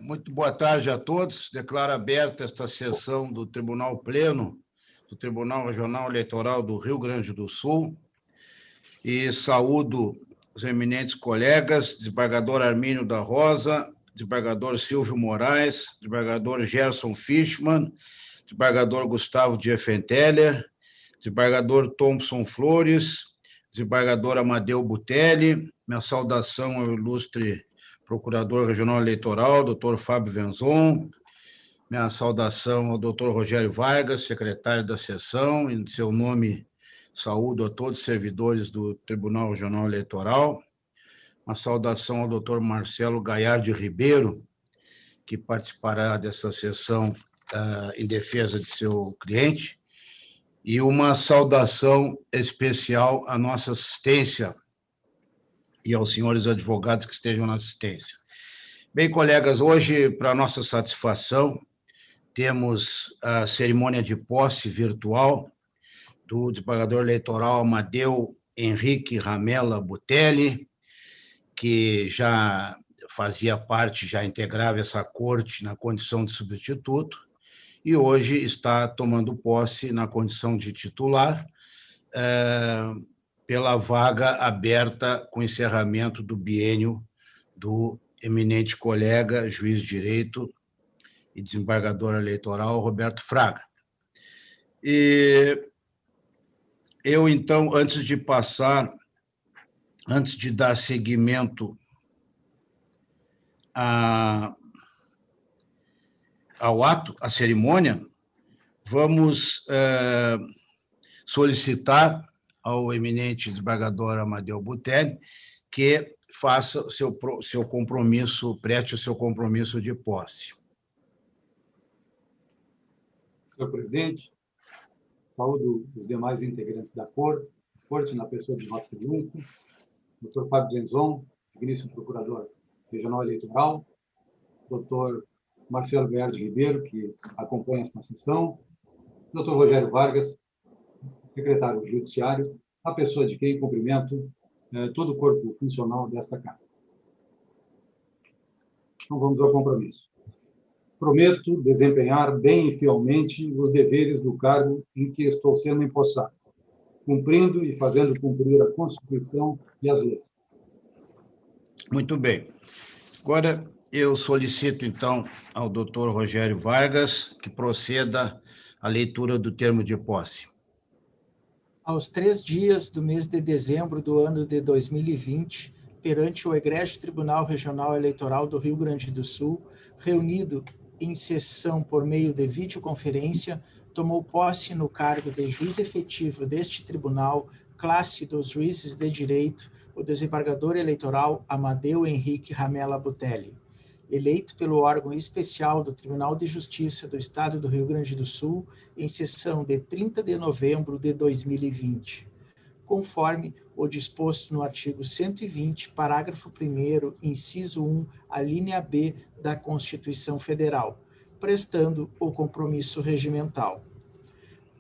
Muito boa tarde a todos. Declaro aberta esta sessão do Tribunal Pleno, do Tribunal Regional Eleitoral do Rio Grande do Sul, e saúdo os eminentes colegas, desembargador Armínio da Rosa, desembargador Silvio Moraes, desembargador Gerson Fischmann, desembargador Gustavo Diefenteller, desembargador Thompson Flores, desembargador Amadeu Butelli. Minha saudação ao ilustre Procurador Regional Eleitoral, doutor Fábio Venzon. Minha saudação ao doutor Rogério Vargas, secretário da sessão. Em seu nome, saúdo a todos os servidores do Tribunal Regional Eleitoral. Uma saudação ao doutor Marcelo Gaiardi Ribeiro, que participará dessa sessão em defesa de seu cliente. E uma saudação especial à nossa assistência e aos senhores advogados que estejam na assistência. Bem, colegas, hoje, para nossa satisfação, temos a cerimônia de posse virtual do desembargador eleitoral Amadeu Henrique Ramella Butelli, que já fazia parte, já integrava essa corte na condição de substituto, e hoje está tomando posse na condição de titular, pela vaga aberta com encerramento do biênio do eminente colega, juiz de direito e desembargador eleitoral, Roberto Fraga. E eu, então, antes de dar seguimento ao ato, à cerimônia, vamos solicitar ao eminente desembargador Amadeu Butelli que faça o seu compromisso, preste o seu compromisso de posse. Senhor presidente, saúdo os demais integrantes da corte na pessoa de Vossa Excelência, doutor Fábio Venzon, digníssimo procurador regional eleitoral, doutor Marcelo Gaiardi Ribeiro, que acompanha esta sessão, doutor Rogério Vargas, secretário judiciário, a pessoa de quem cumprimento todo o corpo funcional desta Casa. Então, vamos ao compromisso. Prometo desempenhar bem e fielmente os deveres do cargo em que estou sendo empossado, cumprindo e fazendo cumprir a Constituição e as leis. Muito bem. Agora, eu solicito, então, ao doutor Rogério Vargas que proceda à leitura do termo de posse. Aos 3 dias do mês de dezembro do ano de 2020, perante o Egrégio Tribunal Regional Eleitoral do Rio Grande do Sul, reunido em sessão por meio de videoconferência, tomou posse no cargo de juiz efetivo deste tribunal, classe dos juízes de direito, o desembargador eleitoral Amadeu Henrique Ramella Butelli, eleito pelo órgão especial do Tribunal de Justiça do Estado do Rio Grande do Sul, em sessão de 30 de novembro de 2020, conforme o disposto no artigo 120, parágrafo 1º, inciso 1, a linha B da Constituição Federal, prestando o compromisso regimental.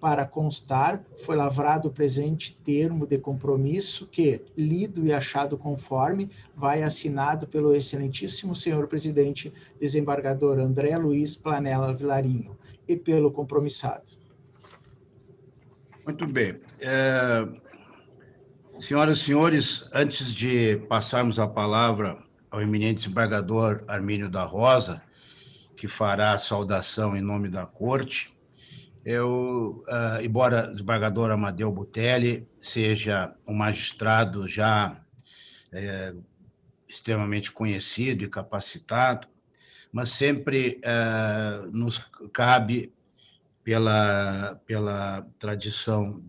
Para constar, foi lavrado o presente termo de compromisso que, lido e achado conforme, vai assinado pelo excelentíssimo senhor presidente, desembargador André Luiz Planella Vilarinho, e pelo compromissado. Muito bem. Senhoras e senhores, antes de passarmos a palavra ao eminente desembargador Armínio da Rosa, que fará a saudação em nome da Corte, embora o desembargador Amadeu Butelli seja um magistrado já extremamente conhecido e capacitado, mas sempre nos cabe, pela tradição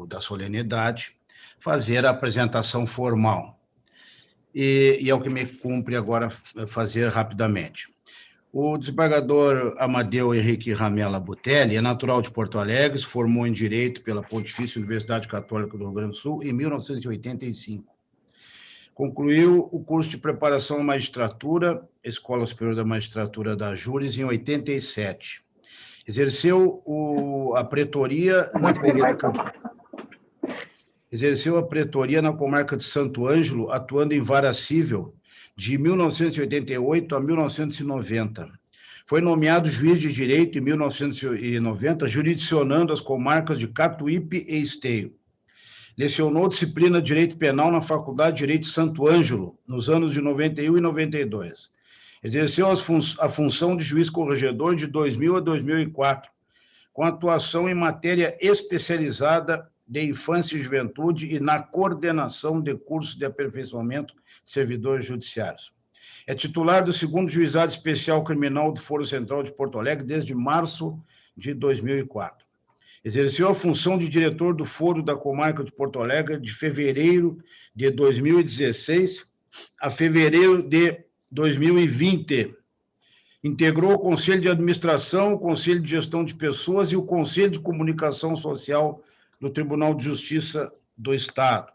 da solenidade, fazer a apresentação formal. E é o que me cumpre agora fazer rapidamente. O desembargador Amadeu Henrique Ramella Butelli é natural de Porto Alegre, se formou em Direito pela Pontifícia Universidade Católica do Rio Grande do Sul em 1985. Concluiu o curso de preparação à magistratura, Escola Superior da Magistratura da Júris, em 87. Exerceu a pretoria na comarca de Santo Ângelo, atuando em vara cível de 1988 a 1990. Foi nomeado juiz de direito em 1990, jurisdicionando as comarcas de Catuípe e Esteio. Lecionou disciplina de Direito Penal na Faculdade de Direito Santo Ângelo, nos anos de 91 e 92. Exerceu a função de juiz corregedor de 2000 a 2004, com atuação em matéria especializada de infância e juventude e na coordenação de cursos de aperfeiçoamento de servidores judiciários. É titular do 2º Juizado Especial Criminal do Foro Central de Porto Alegre desde março de 2004. Exerceu a função de diretor do Foro da Comarca de Porto Alegre de fevereiro de 2016 a fevereiro de 2020. Integrou o Conselho de Administração, o Conselho de Gestão de Pessoas e o Conselho de Comunicação Social do Tribunal de Justiça do Estado.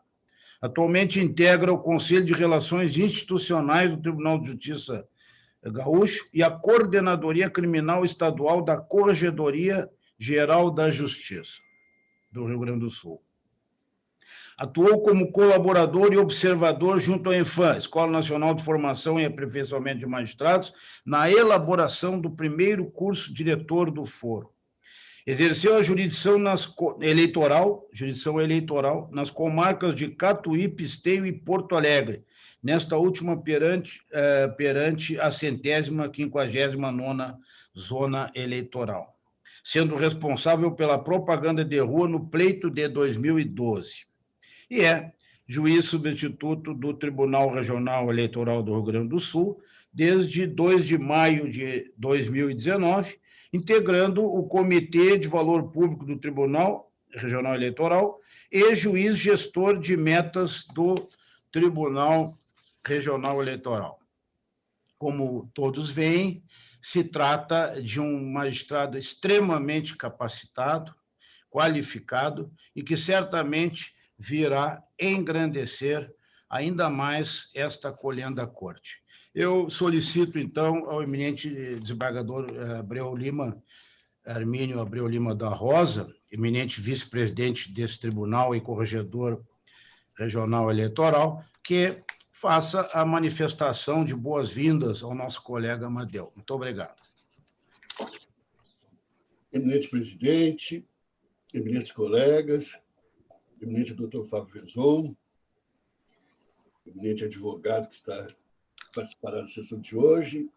Atualmente integra o Conselho de Relações Institucionais do Tribunal de Justiça Gaúcho e a Coordenadoria Criminal Estadual da Corregedoria Geral da Justiça do Rio Grande do Sul. Atuou como colaborador e observador junto à ENFAM, Escola Nacional de Formação e Aperfeiçoamento de Magistrados, na elaboração do primeiro curso diretor do foro. Exerceu a jurisdição eleitoral nas comarcas de Catuípe, Esteio e Porto Alegre, nesta última perante a 159ª Zona Eleitoral, sendo responsável pela propaganda de rua no pleito de 2012. E é juiz substituto do Tribunal Regional Eleitoral do Rio Grande do Sul desde 2 de maio de 2019, integrando o Comitê de Valor Público do Tribunal Regional Eleitoral e juiz gestor de metas do Tribunal Regional Eleitoral. Como todos veem, se trata de um magistrado extremamente capacitado, qualificado e que certamente virá engrandecer ainda mais esta colhenda corte. Eu solicito, então, ao eminente desembargador Hermínio Abreu Lima da Rosa, eminente vice-presidente desse tribunal e corregedor regional eleitoral, que faça a manifestação de boas-vindas ao nosso colega Amadeu. Muito obrigado. Eminente presidente, eminentes colegas, eminente doutor Fábio Venzon, eminente advogado que está participará da sessão de hoje,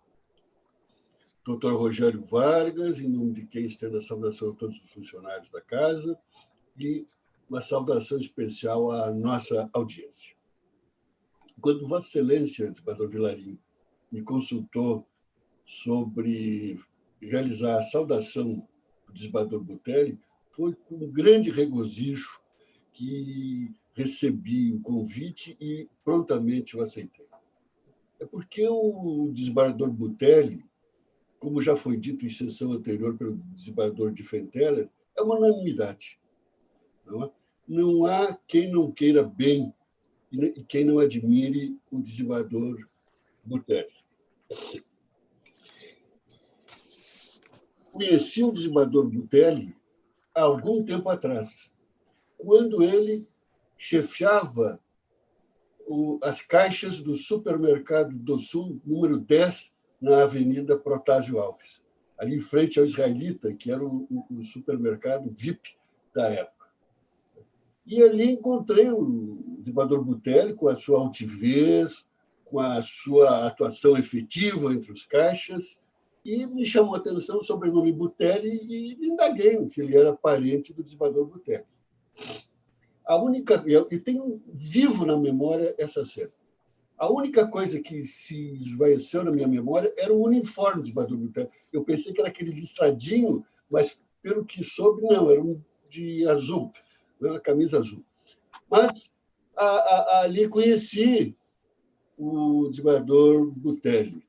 doutor Rogério Vargas, em nome de quem estendo a saudação a todos os funcionários da casa, e uma saudação especial à nossa audiência. Quando Vossa Excelência, desembargador Vilarim, me consultou sobre realizar a saudação do desembargador Butelli, foi com grande regozijo que recebi o convite e prontamente o aceitei. É porque o desembargador Butelli, como já foi dito em sessão anterior pelo desembargador de Fenteller, é uma unanimidade. Não há quem não queira bem e quem não admire o desembargador Butelli. Conheci o desembargador Butelli há algum tempo atrás, quando ele chefiava as caixas do Supermercado do Sul, número 10, na Avenida Protásio Alves, ali em frente ao Israelita, que era o supermercado VIP da época. E ali encontrei o desembargador Butelli com a sua altivez, com a sua atuação efetiva entre os caixas, e me chamou a atenção o sobrenome Butelli e indaguei se ele era parente do desembargador Butelli. Eu tenho vivo na memória essa cena. A única coisa que se esvaeceu na minha memória era o uniforme do desembargador Butelli. Eu pensei que era aquele listradinho, mas, pelo que soube, não, era um de azul, uma camisa azul. Mas ali conheci o desembargador Butelli.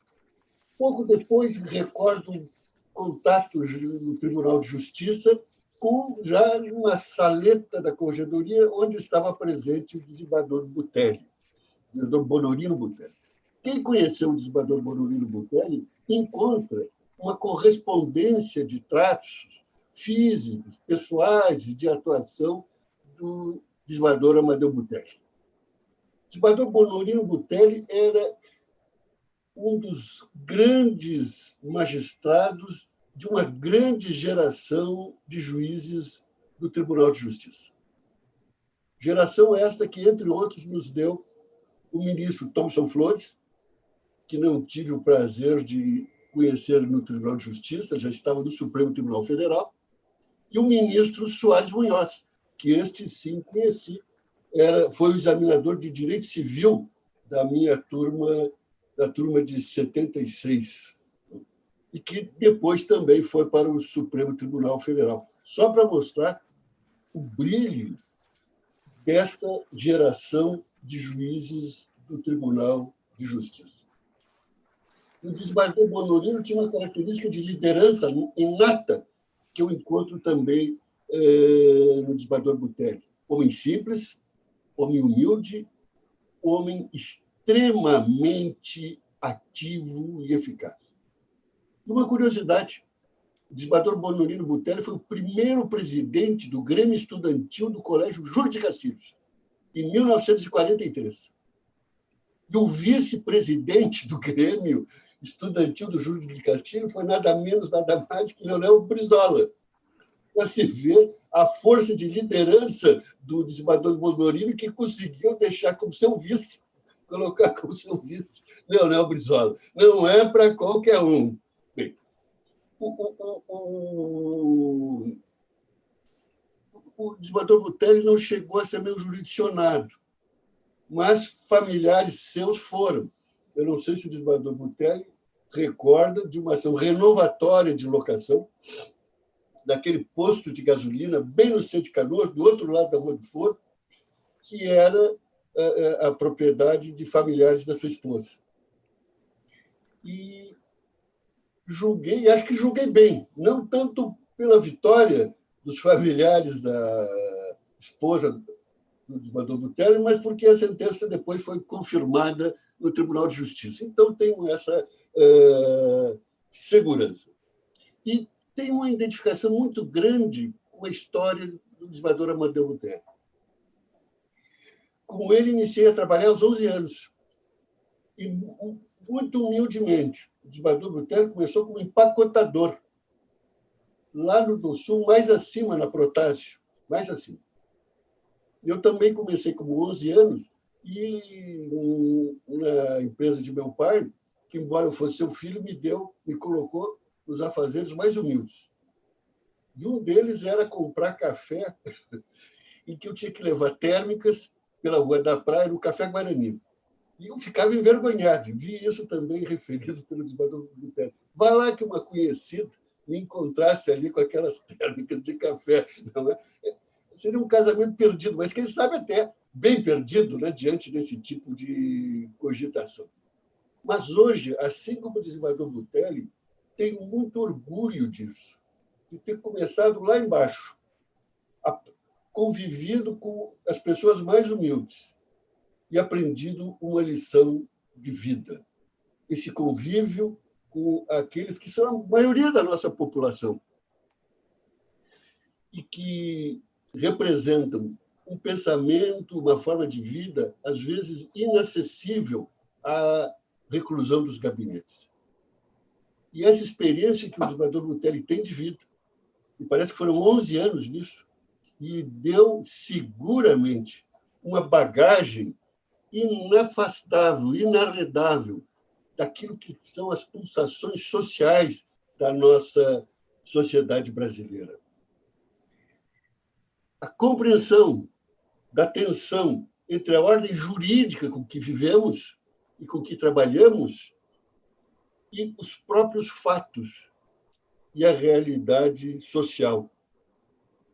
Pouco depois, recordo contatos no Tribunal de Justiça com já uma saleta da corregedoria onde estava presente o desembargador Butelli, o desembargador Bonorino Butelli. Quem conheceu o desembargador Bonorino Butelli encontra uma correspondência de tratos físicos, pessoais e de atuação do desembargador Amadeu Butelli. O desembargador Bonorino Butelli era um dos grandes magistrados de uma grande geração de juízes do Tribunal de Justiça. Geração esta que, entre outros, nos deu o ministro Thomson Flores, que não tive o prazer de conhecer no Tribunal de Justiça, já estava no Supremo Tribunal Federal, e o ministro Soares Munhoz, que este sim conheci, foi o examinador de Direito Civil da minha turma, da turma de 76, e que depois também foi para o Supremo Tribunal Federal. Só para mostrar o brilho desta geração de juízes do Tribunal de Justiça. O desembargador Bonolino tinha uma característica de liderança inata que eu encontro também no desembargador Butelli. Homem simples, homem humilde, homem extremamente ativo e eficaz. E uma curiosidade, o desembargador Bonolino Butelli foi o primeiro presidente do Grêmio Estudantil do Colégio Júlio de Castilhos, em 1943. E o vice-presidente do Grêmio Estudantil do Júlio de Castilhos foi nada menos, nada mais que Leonel Brizola. Para se ver a força de liderança do desembargador Bonolino, que conseguiu deixar como seu vice, colocar como seu vice Leonel Brizola. Não é para qualquer um. Bem, o desembargador Butelli não chegou a ser meu jurisdicionado, mas familiares seus foram. Eu não sei se o desembargador Butelli recorda de uma ação renovatória de locação daquele posto de gasolina bem no centro de Canoas, do outro lado da Rua do Forno, que era a propriedade de familiares da sua esposa. E julguei, acho que julguei bem, não tanto pela vitória dos familiares da esposa do desembargador Butelli, mas porque a sentença depois foi confirmada no Tribunal de Justiça. Então, tenho essa segurança. E tenho uma identificação muito grande com a história do desembargador Amadeu Butelli. Com ele, iniciei a trabalhar aos 11 anos. E, muito humildemente, o desembargador Butelli começou como empacotador, lá no Sul, mais acima, na Protásio, mais acima. Eu também comecei como 11 anos e na empresa de meu pai, que, embora eu fosse seu filho, me colocou nos afazeres mais humildes. E um deles era comprar café, em que eu tinha que levar térmicas pela Rua da Praia, no Café Guarani. E eu ficava envergonhado. Vi isso também referido pelo desembargador Butelli. Vá lá que uma conhecida me encontrasse ali com aquelas térmicas de café. Não é? Seria um casamento perdido, mas quem sabe até bem perdido, né, diante desse tipo de cogitação. Mas hoje, assim como o desembargador Butelli, tenho muito orgulho disso, de ter começado lá embaixo, convivido com as pessoas mais humildes e aprendido uma lição de vida. Esse convívio com aqueles que são a maioria da nossa população e que representam um pensamento, uma forma de vida, às vezes inacessível à reclusão dos gabinetes. E essa experiência que o desembargador Butelli tem de vida, e parece que foram 11 anos nisso, e deu seguramente uma bagagem inafastável, inarredável daquilo que são as pulsações sociais da nossa sociedade brasileira. A compreensão da tensão entre a ordem jurídica com que vivemos e com que trabalhamos e os próprios fatos e a realidade social,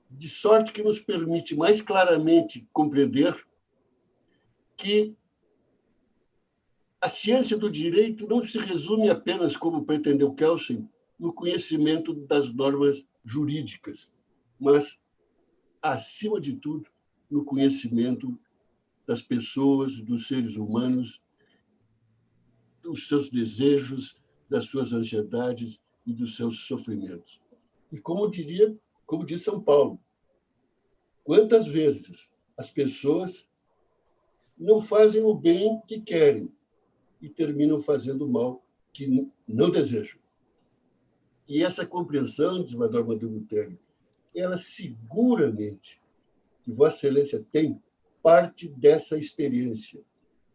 de sorte que nos permite mais claramente compreender que a ciência do direito não se resume apenas, como pretendeu Kelsen, no conhecimento das normas jurídicas, mas, acima de tudo, no conhecimento das pessoas, dos seres humanos, dos seus desejos, das suas ansiedades e dos seus sofrimentos. E como diz São Paulo, quantas vezes as pessoas não fazem o bem que querem, e terminam fazendo mal que não desejam. E essa compreensão, desembargador Amadeu Butelli, ela seguramente, que Vossa Excelência tem, parte dessa experiência,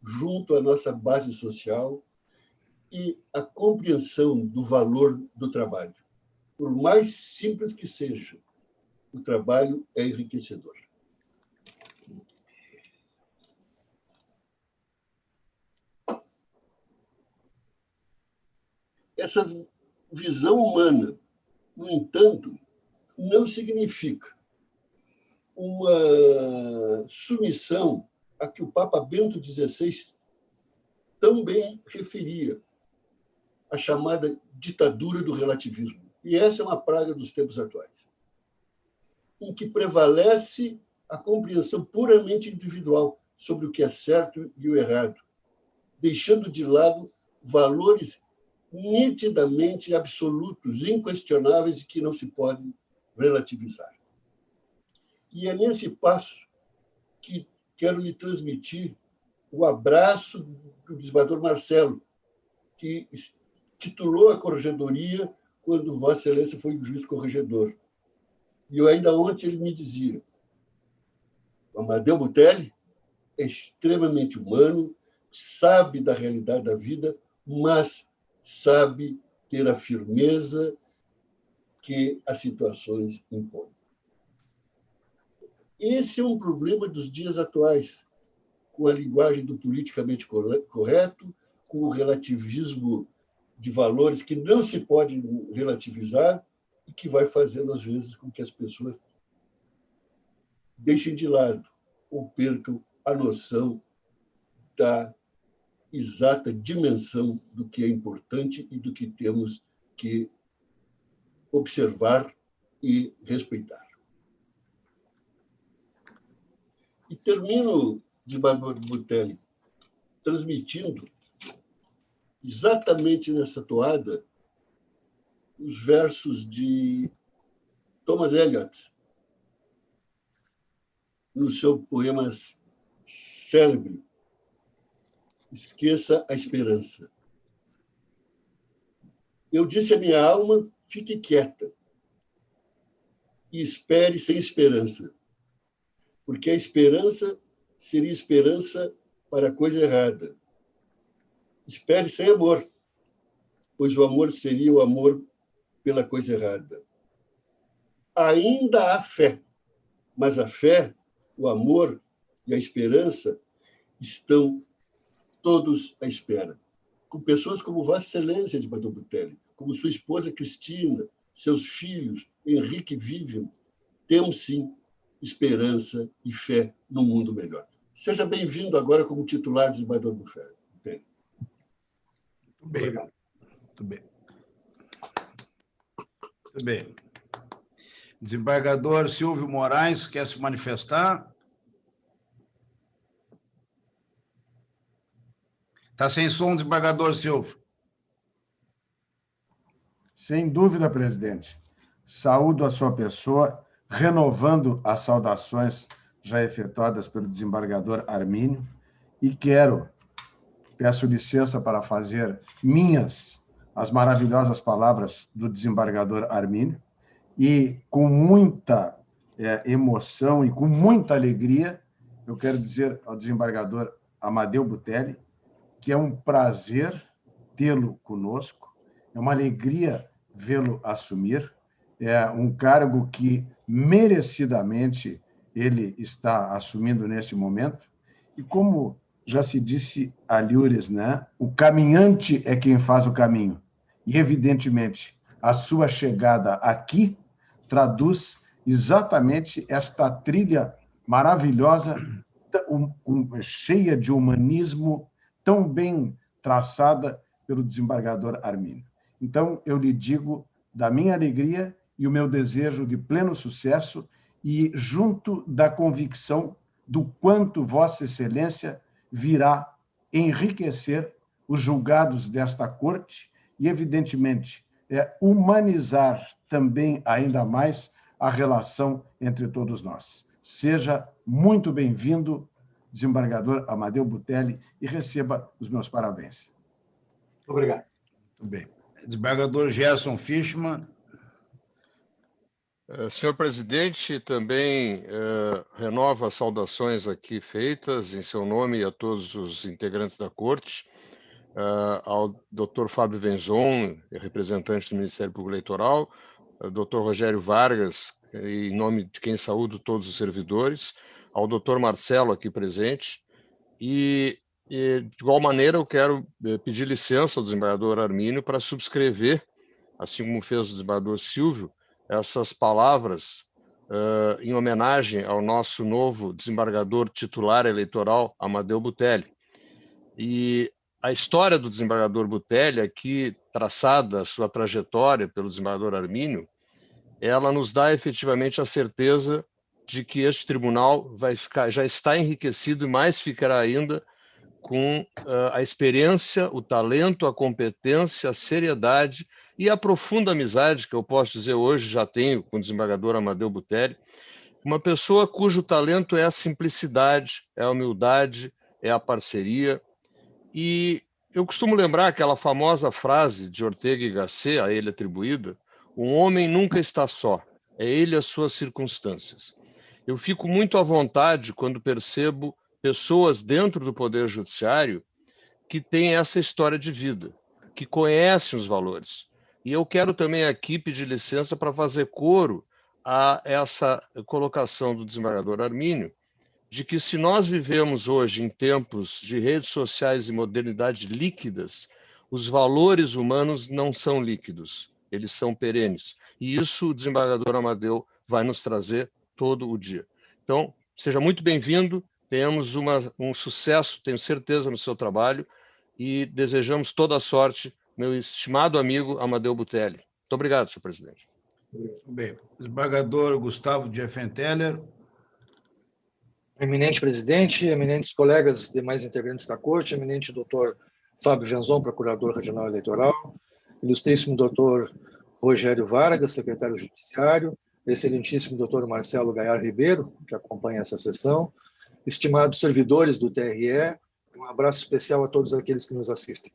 junto à nossa base social e a compreensão do valor do trabalho. Por mais simples que seja, o trabalho é enriquecedor. Essa visão humana, no entanto, não significa uma submissão a que o Papa Bento XVI também referia, a chamada ditadura do relativismo. E essa é uma praga dos tempos atuais, em que prevalece a compreensão puramente individual sobre o que é certo e o errado, deixando de lado valores nitidamente absolutos, inquestionáveis e que não se podem relativizar. E é nesse passo que quero lhe transmitir o abraço do desembargador Marcelo, que titulou a corregedoria quando Vossa Excelência foi o juiz corregedor. E eu ainda ontem ele me dizia: o Amadeu Butelli é extremamente humano, sabe da realidade da vida, mas sabe ter a firmeza que as situações impõem. Esse é um problema dos dias atuais, com a linguagem do politicamente correto, com o relativismo de valores que não se pode relativizar e que vai fazendo, às vezes, com que as pessoas deixem de lado ou percam a noção da exata dimensão do que é importante e do que temos que observar e respeitar. E termino, desembargador Butelli, transmitindo, exatamente nessa toada, os versos de Thomas Eliot, no seu poema célebre, Esqueça a Esperança. Eu disse à minha alma, fique quieta e espere sem esperança, porque a esperança seria esperança para a coisa errada. Espere sem amor, pois o amor seria o amor pela coisa errada. Ainda há fé, mas a fé, o amor e a esperança estão todos à espera. Com pessoas como Vossa Excelência de Amadeu Butelli, como sua esposa Cristina, seus filhos Henrique e Vivian, temos sim esperança e fé no mundo melhor. Seja bem-vindo agora como titular do desembargador Butelli. Muito bem. Muito bem. Muito bem. Desembargador Silvio Moraes, quer se manifestar? Está sem som, desembargador Silvio. Sem dúvida, presidente. Saúdo a sua pessoa, renovando as saudações já efetuadas pelo desembargador Armínio, e peço licença para fazer minhas as maravilhosas palavras do desembargador Armínio, e com muita emoção e com muita alegria, eu quero dizer ao desembargador Amadeu Butelli que é um prazer tê-lo conosco, é uma alegria vê-lo assumir, é um cargo que merecidamente ele está assumindo neste momento, e como já se disse aliures, né? O caminhante é quem faz o caminho, e evidentemente a sua chegada aqui traduz exatamente esta trilha maravilhosa, cheia de humanismo, tão bem traçada pelo desembargador Armínio. Então, eu lhe digo da minha alegria e o meu desejo de pleno sucesso e junto da convicção do quanto Vossa Excelência virá enriquecer os julgados desta corte e, evidentemente, humanizar também ainda mais a relação entre todos nós. Seja muito bem-vindo, desembargador Amadeu Butelli, e receba os meus parabéns. Obrigado. Muito bem. Desembargador Gerson Fischmann. Senhor presidente, também renovo as saudações aqui feitas em seu nome e a todos os integrantes da Corte, ao Dr. Fábio Venzon, representante do Ministério Público Eleitoral, ao Dr. Rogério Vargas, em nome de quem saúdo todos os servidores, ao Dr. Marcelo aqui presente, e de igual maneira eu quero pedir licença ao desembargador Armínio para subscrever, assim como fez o desembargador Silvio, essas palavras em homenagem ao nosso novo desembargador titular eleitoral, Amadeu Butelli. E a história do desembargador Butelli, aqui traçada a sua trajetória pelo desembargador Armínio, ela nos dá efetivamente a certeza de que este tribunal já está enriquecido e mais ficará ainda com a experiência, o talento, a competência, a seriedade e a profunda amizade que eu posso dizer hoje já tenho com o desembargador Amadeu Butelli, uma pessoa cujo talento é a simplicidade, é a humildade, é a parceria. E eu costumo lembrar aquela famosa frase de Ortega y Gasset, a ele atribuída: um homem nunca está só, é ele as suas circunstâncias. Eu fico muito à vontade quando percebo pessoas dentro do Poder Judiciário que têm essa história de vida, que conhecem os valores. E eu quero também aqui pedir licença para fazer coro a essa colocação do desembargador Armínio, de que se nós vivemos hoje em tempos de redes sociais e modernidade líquidas, os valores humanos não são líquidos, eles são perenes. E isso o desembargador Amadeu vai nos trazer todo o dia. Então, seja muito bem-vindo, tenhamos um sucesso, tenho certeza, no seu trabalho e desejamos toda a sorte, meu estimado amigo Amadeu Butelli. Muito obrigado, senhor presidente. Bem, desembargador Gustavo Diefenteller. Eminente presidente, eminentes colegas demais integrantes da Corte, eminente doutor Fábio Venzon, procurador regional eleitoral, ilustríssimo doutor Rogério Vargas, secretário judiciário, excelentíssimo doutor Marcelo Gaiar Ribeiro, que acompanha essa sessão, estimados servidores do TRE, um abraço especial a todos aqueles que nos assistem.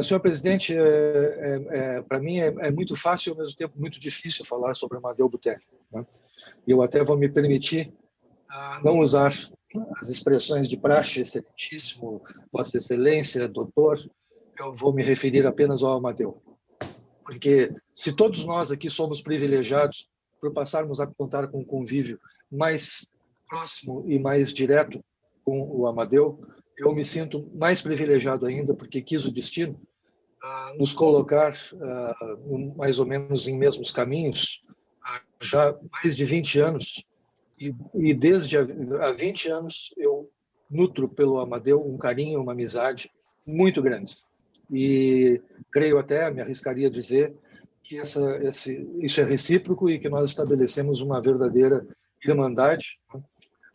Senhor presidente, para mim é muito fácil e ao mesmo tempo muito difícil falar sobre Amadeu Butelli, né? Eu até vou me permitir não usar as expressões de praxe, excelentíssimo, Vossa Excelência, doutor, eu vou me referir apenas ao Amadeu. Porque se todos nós aqui somos privilegiados por passarmos a contar com um convívio mais próximo e mais direto com o Amadeu, eu me sinto mais privilegiado ainda, porque quis o destino nos colocar mais ou menos em mesmos caminhos há já mais de 20 anos. E desde há 20 anos eu nutro pelo Amadeu um carinho, uma amizade muito grandes. E creio até, me arriscaria a dizer, que isso é recíproco e que nós estabelecemos uma verdadeira irmandade, né?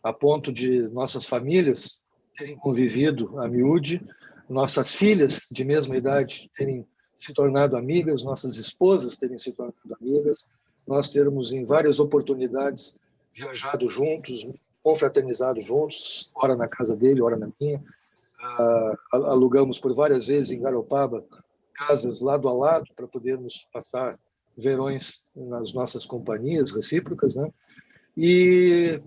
A ponto de nossas famílias terem convivido a miúde, nossas filhas de mesma idade terem se tornado amigas, nossas esposas terem se tornado amigas, nós termos em várias oportunidades viajado juntos, confraternizado juntos, ora na casa dele, ora na minha. Alugamos por várias vezes em Garopaba casas lado a lado para podermos passar verões nas nossas companhias recíprocas, né? E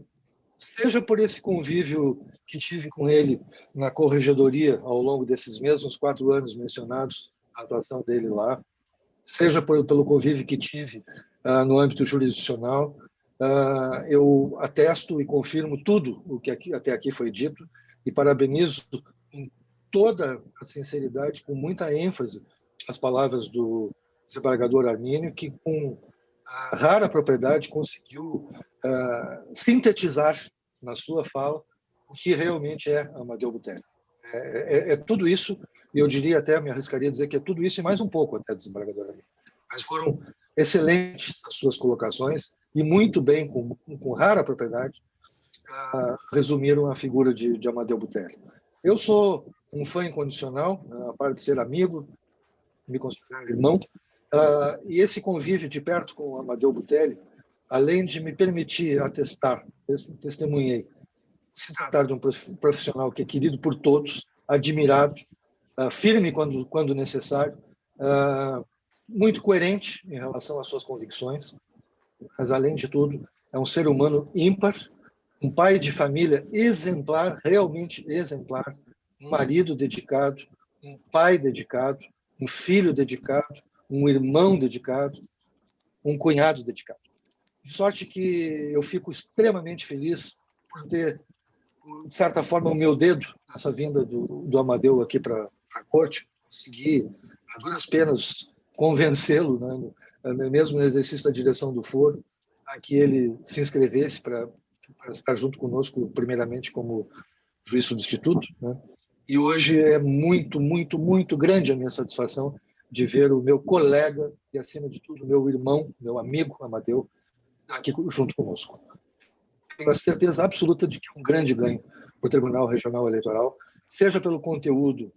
seja por esse convívio que tive com ele na corregedoria ao longo desses mesmos 4 anos mencionados, a atuação dele lá, seja pelo convívio que tive no âmbito jurisdicional, eu atesto e confirmo tudo o que até aqui foi dito e parabenizo com toda a sinceridade, com muita ênfase, as palavras do desembargador Armínio, que com rara propriedade conseguiu sintetizar na sua fala o que realmente é Amadeu Butelli. É tudo isso, e eu diria até, me arriscaria a dizer que é tudo isso e mais um pouco até, desembargador Armínio. Mas foram excelentes as suas colocações e muito bem, com rara propriedade, resumiram a figura de Amadeu Butelli. Eu sou um fã incondicional, a parte de ser amigo, me considero irmão, e esse convívio de perto com o Amadeu Butelli, além de me permitir atestar, testemunhei, se tratar de um profissional que é querido por todos, admirado, firme quando necessário, muito coerente em relação às suas convicções, mas, além de tudo, é um ser humano ímpar, um pai de família exemplar, realmente exemplar, um marido dedicado, um pai dedicado, um filho dedicado, um irmão dedicado, um cunhado dedicado. De sorte que eu fico extremamente feliz por ter, de certa forma, o meu dedo nessa vinda do Amadeu aqui para a corte, conseguir, a duras penas, convencê-lo, né, mesmo no exercício da direção do foro, a que ele se inscrevesse para estar junto conosco, primeiramente como juiz substituto, né? E hoje é muito, muito, muito grande a minha satisfação de ver o meu colega e, acima de tudo, meu irmão, meu amigo Amadeu, aqui junto conosco. Tenho a certeza absoluta de que é um grande ganho para o Tribunal Regional Eleitoral, seja pelo conteúdo,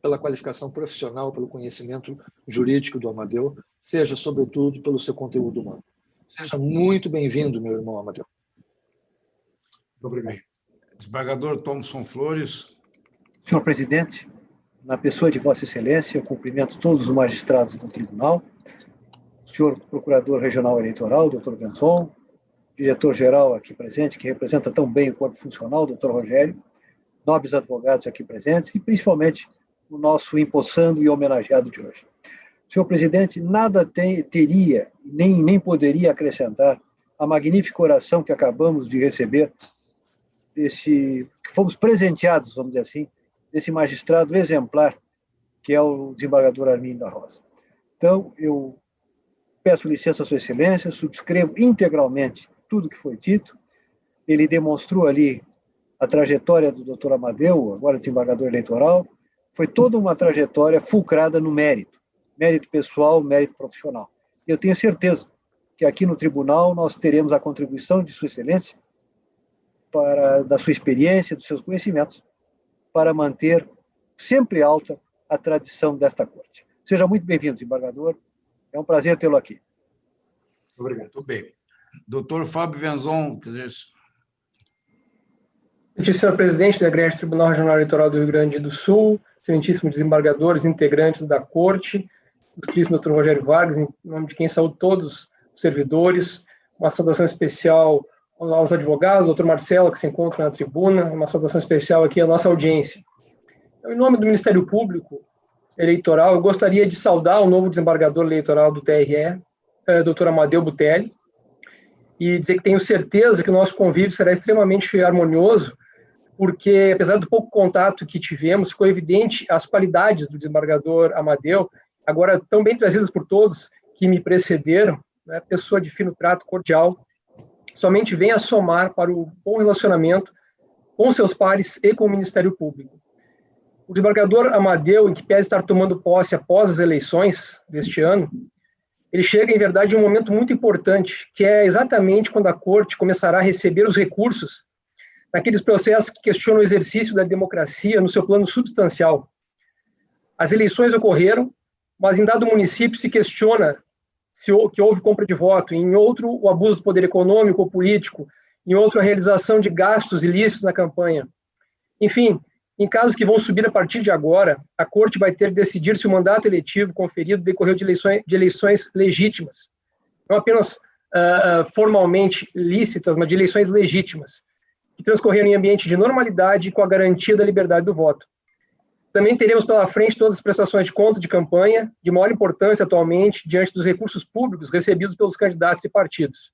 pela qualificação profissional, pelo conhecimento jurídico do Amadeu, seja, sobretudo, pelo seu conteúdo humano. Seja muito bem-vindo, meu irmão Amadeu. Muito obrigado. Desembargador Thomson Flores. Senhor presidente, na pessoa de Vossa Excelência, eu cumprimento todos os magistrados do tribunal, senhor procurador regional eleitoral, doutor Venzon, diretor-geral aqui presente, que representa tão bem o corpo funcional, doutor Rogério, nobres advogados aqui presentes e, principalmente, o nosso empossando e homenageado de hoje. Senhor presidente, nada teria, nem poderia acrescentar a magnífica oração que acabamos de receber, que fomos presenteados, vamos dizer assim, desse magistrado exemplar, que é o desembargador Arminio da Rosa. Então, eu peço licença à Sua Excelência, subscrevo integralmente tudo que foi dito. Ele demonstrou ali a trajetória do doutor Amadeu, agora desembargador eleitoral, foi toda uma trajetória fulcrada no mérito pessoal, mérito profissional. Eu tenho certeza que aqui no tribunal nós teremos a contribuição de Sua Excelência, da sua experiência, dos seus conhecimentos, para manter sempre alta a tradição desta corte. Seja muito bem-vindo, desembargador. É um prazer tê-lo aqui. Obrigado. Muito bem. Doutor Fábio Venzon. Senhor presidente do Egrégio Tribunal Regional Eleitoral do Rio Grande do Sul, excelentíssimos desembargadores, integrantes da corte, ilustríssimo doutor Rogério Vargas, em nome de quem saúdo todos os servidores, uma saudação especial aos advogados, doutor Marcelo, que se encontra na tribuna, uma saudação especial aqui à nossa audiência. Em nome do Ministério Público Eleitoral, eu gostaria de saudar o novo desembargador eleitoral do TRE, doutor Amadeu Butelli, e dizer que tenho certeza que o nosso convívio será extremamente harmonioso, porque, apesar do pouco contato que tivemos, ficou evidente as qualidades do desembargador Amadeu, agora tão bem trazidas por todos que me precederam, né, pessoa de fino trato, cordial, somente vem a somar para o bom relacionamento com seus pares e com o Ministério Público. O desembargador Amadeu, em que pese estar tomando posse após as eleições deste ano, ele chega, em verdade, em um momento muito importante, que é exatamente quando a Corte começará a receber os recursos naqueles processos que questionam o exercício da democracia no seu plano substancial. As eleições ocorreram, mas em dado município se questiona que houve compra de voto, em outro o abuso do poder econômico ou político, em outro a realização de gastos ilícitos na campanha. Enfim, em casos que vão subir a partir de agora, a Corte vai ter de decidir se o mandato eletivo conferido decorreu de eleições legítimas, não apenas formalmente lícitas, mas de eleições legítimas, que transcorreram em ambiente de normalidade e com a garantia da liberdade do voto. Também teremos pela frente todas as prestações de conta de campanha, de maior importância atualmente, diante dos recursos públicos recebidos pelos candidatos e partidos.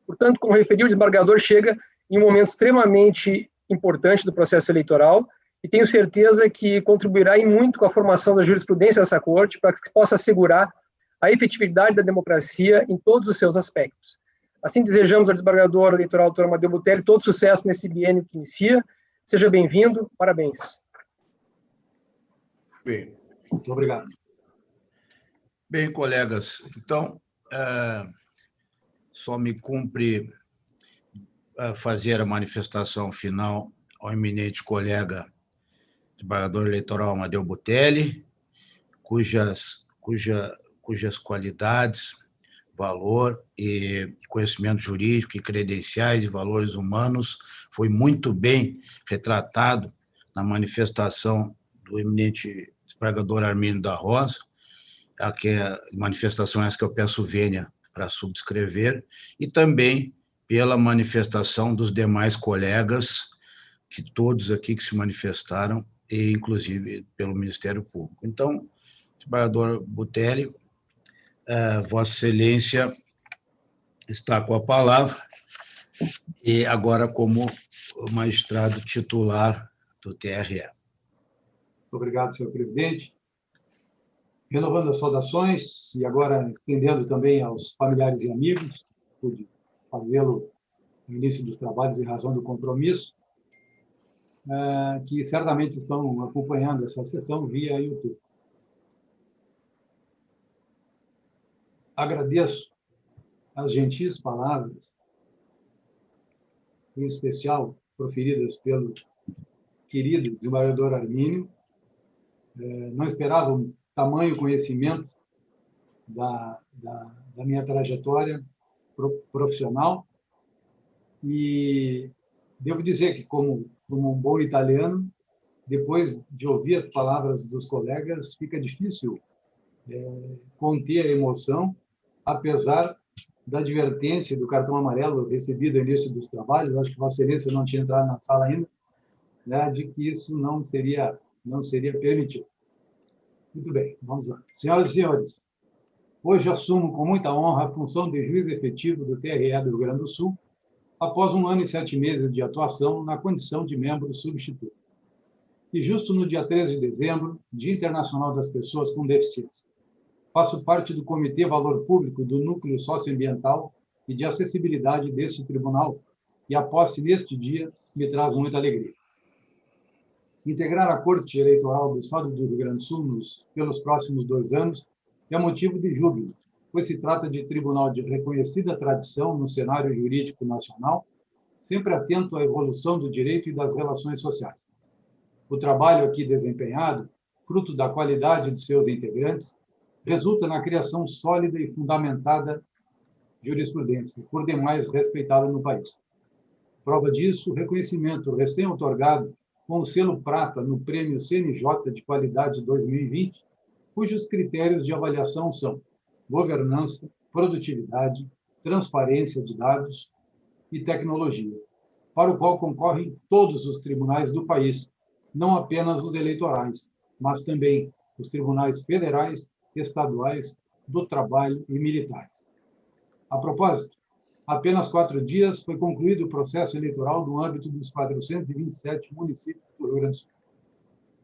Portanto, como referiu, o desembargador chega em um momento extremamente importante do processo eleitoral e tenho certeza que contribuirá em muito com a formação da jurisprudência dessa Corte para que se possa assegurar a efetividade da democracia em todos os seus aspectos. Assim, desejamos ao desembargador eleitoral, doutor Amadeu Butelli, todo sucesso nesse biênio que inicia. Seja bem-vindo. Parabéns. Bem. Muito obrigado. Bem, colegas, então, só me cumpre fazer a manifestação final ao eminente colega desembargador eleitoral Amadeu Butelli, cujas qualidades, valor e conhecimento jurídico e credenciais e valores humanos foi muito bem retratado na manifestação do eminente desembargador Armínio da Rosa, que é manifestação essa que eu peço vênia para subscrever, e também pela manifestação dos demais colegas, que todos aqui que se manifestaram, e inclusive pelo Ministério Público. Então, desembargador Butelli, Vossa Excelência está com a palavra, e agora como magistrado titular do TRE. Obrigado, senhor presidente. Renovando as saudações e agora estendendo também aos familiares e amigos, pude fazê-lo no início dos trabalhos em razão do compromisso, que certamente estão acompanhando essa sessão via YouTube. Agradeço as gentis palavras, em especial proferidas pelo querido desembargador Armínio. Não esperava um tamanho conhecimento da minha trajetória profissional, e devo dizer que, como um bom italiano, depois de ouvir as palavras dos colegas, fica difícil conter a emoção, apesar da advertência do cartão amarelo recebido no início dos trabalhos. Acho que Vossa Excelência não tinha entrado na sala ainda, né, de que isso não seria permitido. Muito bem, vamos lá. Senhoras e senhores, hoje assumo com muita honra a função de juiz efetivo do TRE do Rio Grande do Sul, após 1 ano e 7 meses de atuação na condição de membro substituto. E justo no dia 13 de dezembro, Dia Internacional das Pessoas com Deficiência. Faço parte do Comitê Valor Público do Núcleo Socioambiental e de Acessibilidade deste tribunal, e a posse neste dia me traz muita alegria. Integrar a Corte Eleitoral do Estado do Rio Grande do Sul pelos próximos 2 anos é motivo de júbilo, pois se trata de tribunal de reconhecida tradição no cenário jurídico nacional, sempre atento à evolução do direito e das relações sociais. O trabalho aqui desempenhado, fruto da qualidade de seus integrantes, resulta na criação sólida e fundamentada jurisprudência, por demais respeitada no país. Prova disso, o reconhecimento recém-outorgado com o selo prata no Prêmio CNJ de Qualidade 2020, cujos critérios de avaliação são governança, produtividade, transparência de dados e tecnologia, para o qual concorrem todos os tribunais do país, não apenas os eleitorais, mas também os tribunais federais, estaduais, do trabalho e militares. A propósito, apenas 4 dias foi concluído o processo eleitoral no âmbito dos 427 municípios do Rio Grande do Sul.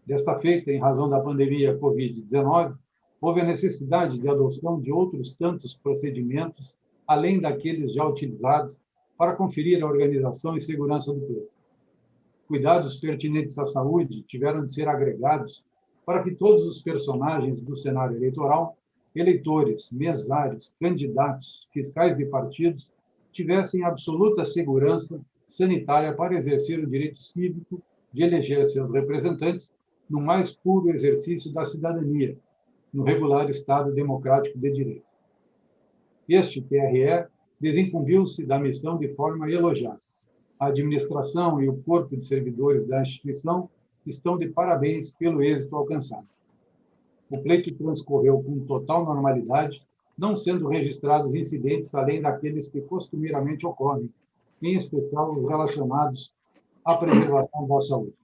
Desta feita, em razão da pandemia Covid-19, houve a necessidade de adoção de outros tantos procedimentos, além daqueles já utilizados, para conferir a organização e segurança do pleito. Cuidados pertinentes à saúde tiveram de ser agregados para que todos os personagens do cenário eleitoral, eleitores, mesários, candidatos, fiscais de partidos, tivessem absoluta segurança sanitária para exercer o direito cívico de eleger seus representantes no mais puro exercício da cidadania, no regular Estado democrático de direito. Este TRE desincumbiu-se da missão de forma elogiada. A administração e o corpo de servidores da instituição estão de parabéns pelo êxito alcançado. O pleito transcorreu com total normalidade, não sendo registrados incidentes além daqueles que costumeiramente ocorrem, em especial os relacionados à preservação da saúde.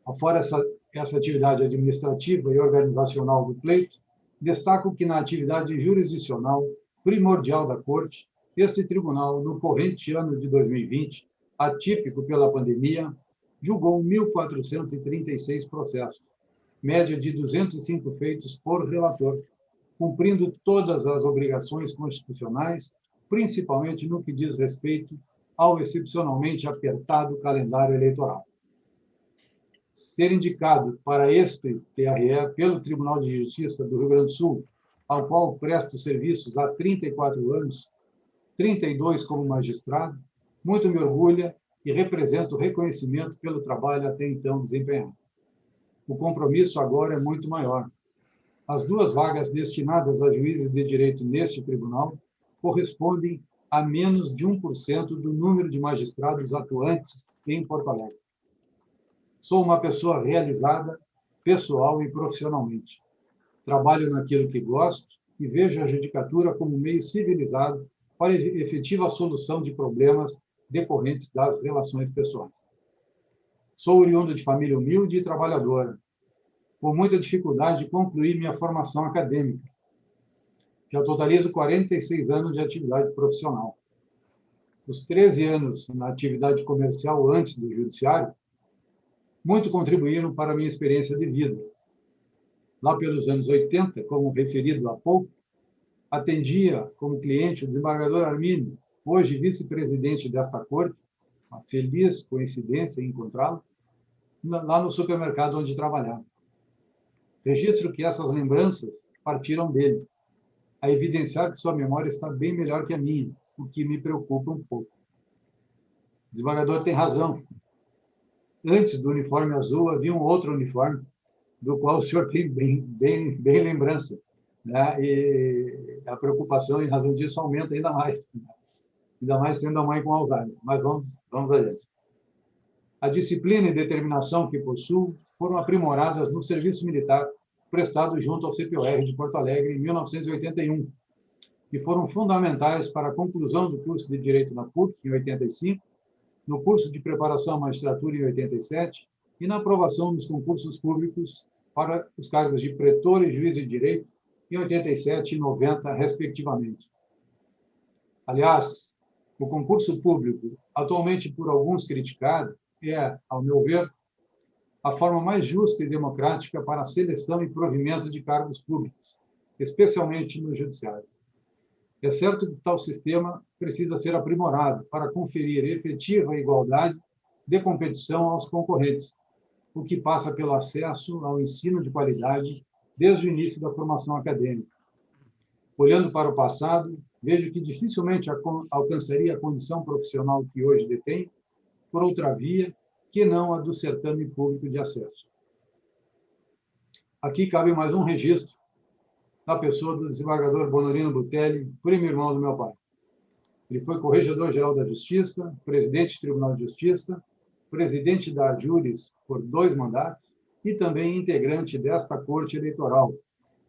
Afora essa atividade administrativa e organizacional do pleito, destaco que na atividade jurisdicional primordial da Corte, este tribunal, no corrente ano de 2020, atípico pela pandemia, julgou 1.436 processos, média de 205 feitos por relator, cumprindo todas as obrigações constitucionais, principalmente no que diz respeito ao excepcionalmente apertado calendário eleitoral. Ser indicado para este TRE pelo Tribunal de Justiça do Rio Grande do Sul, ao qual presto serviços há 34 anos, 32 como magistrado, muito me orgulha e representa o reconhecimento pelo trabalho até então desempenhado. O compromisso agora é muito maior. As 2 vagas destinadas a juízes de direito neste tribunal correspondem a menos de 1% do número de magistrados atuantes em Porto Alegre. Sou uma pessoa realizada, pessoal e profissionalmente. Trabalho naquilo que gosto e vejo a judicatura como um meio civilizado para a efetiva solução de problemas decorrentes das relações pessoais. Sou oriundo de família humilde e trabalhadora. Com muita dificuldade, concluí minha formação acadêmica. Já totalizo 46 anos de atividade profissional. Os 13 anos na atividade comercial antes do judiciário, muito contribuíram para a minha experiência de vida. Lá pelos anos 80, como referido há pouco, atendia como cliente o desembargador Armínio, hoje vice-presidente desta corte, uma feliz coincidência em encontrá-lo, lá no supermercado onde trabalhava. Registro que essas lembranças partiram dele, a evidenciar que sua memória está bem melhor que a minha, o que me preocupa um pouco. O desembargador tem razão. Antes do uniforme azul, havia um outro uniforme, do qual o senhor tem bem lembrança, né? E a preocupação, em razão disso, aumenta ainda mais sendo a mãe com Alzheimer. Mas vamos adiante. A disciplina e determinação que possuo foram aprimoradas no serviço militar prestado junto ao CPOR de Porto Alegre em 1981, e foram fundamentais para a conclusão do curso de Direito na PUC, em 85, no curso de preparação à magistratura, em 87, e na aprovação dos concursos públicos para os cargos de pretor e juiz de direito, em 87 e 90, respectivamente. Aliás, o concurso público, atualmente por alguns criticado, é, ao meu ver, a forma mais justa e democrática para a seleção e provimento de cargos públicos, especialmente no judiciário. É certo que tal sistema precisa ser aprimorado para conferir efetiva igualdade de competição aos concorrentes, o que passa pelo acesso ao ensino de qualidade desde o início da formação acadêmica. Olhando para o passado, vejo que dificilmente alcançaria a condição profissional que hoje detém por outra via que não a do certame público de acesso. Aqui cabe mais um registro da pessoa do desembargador Bonorino Butelli, primo irmão do meu pai. Ele foi corregedor-geral da Justiça, presidente do Tribunal de Justiça, presidente da Ajures por 2 mandatos e também integrante desta Corte Eleitoral,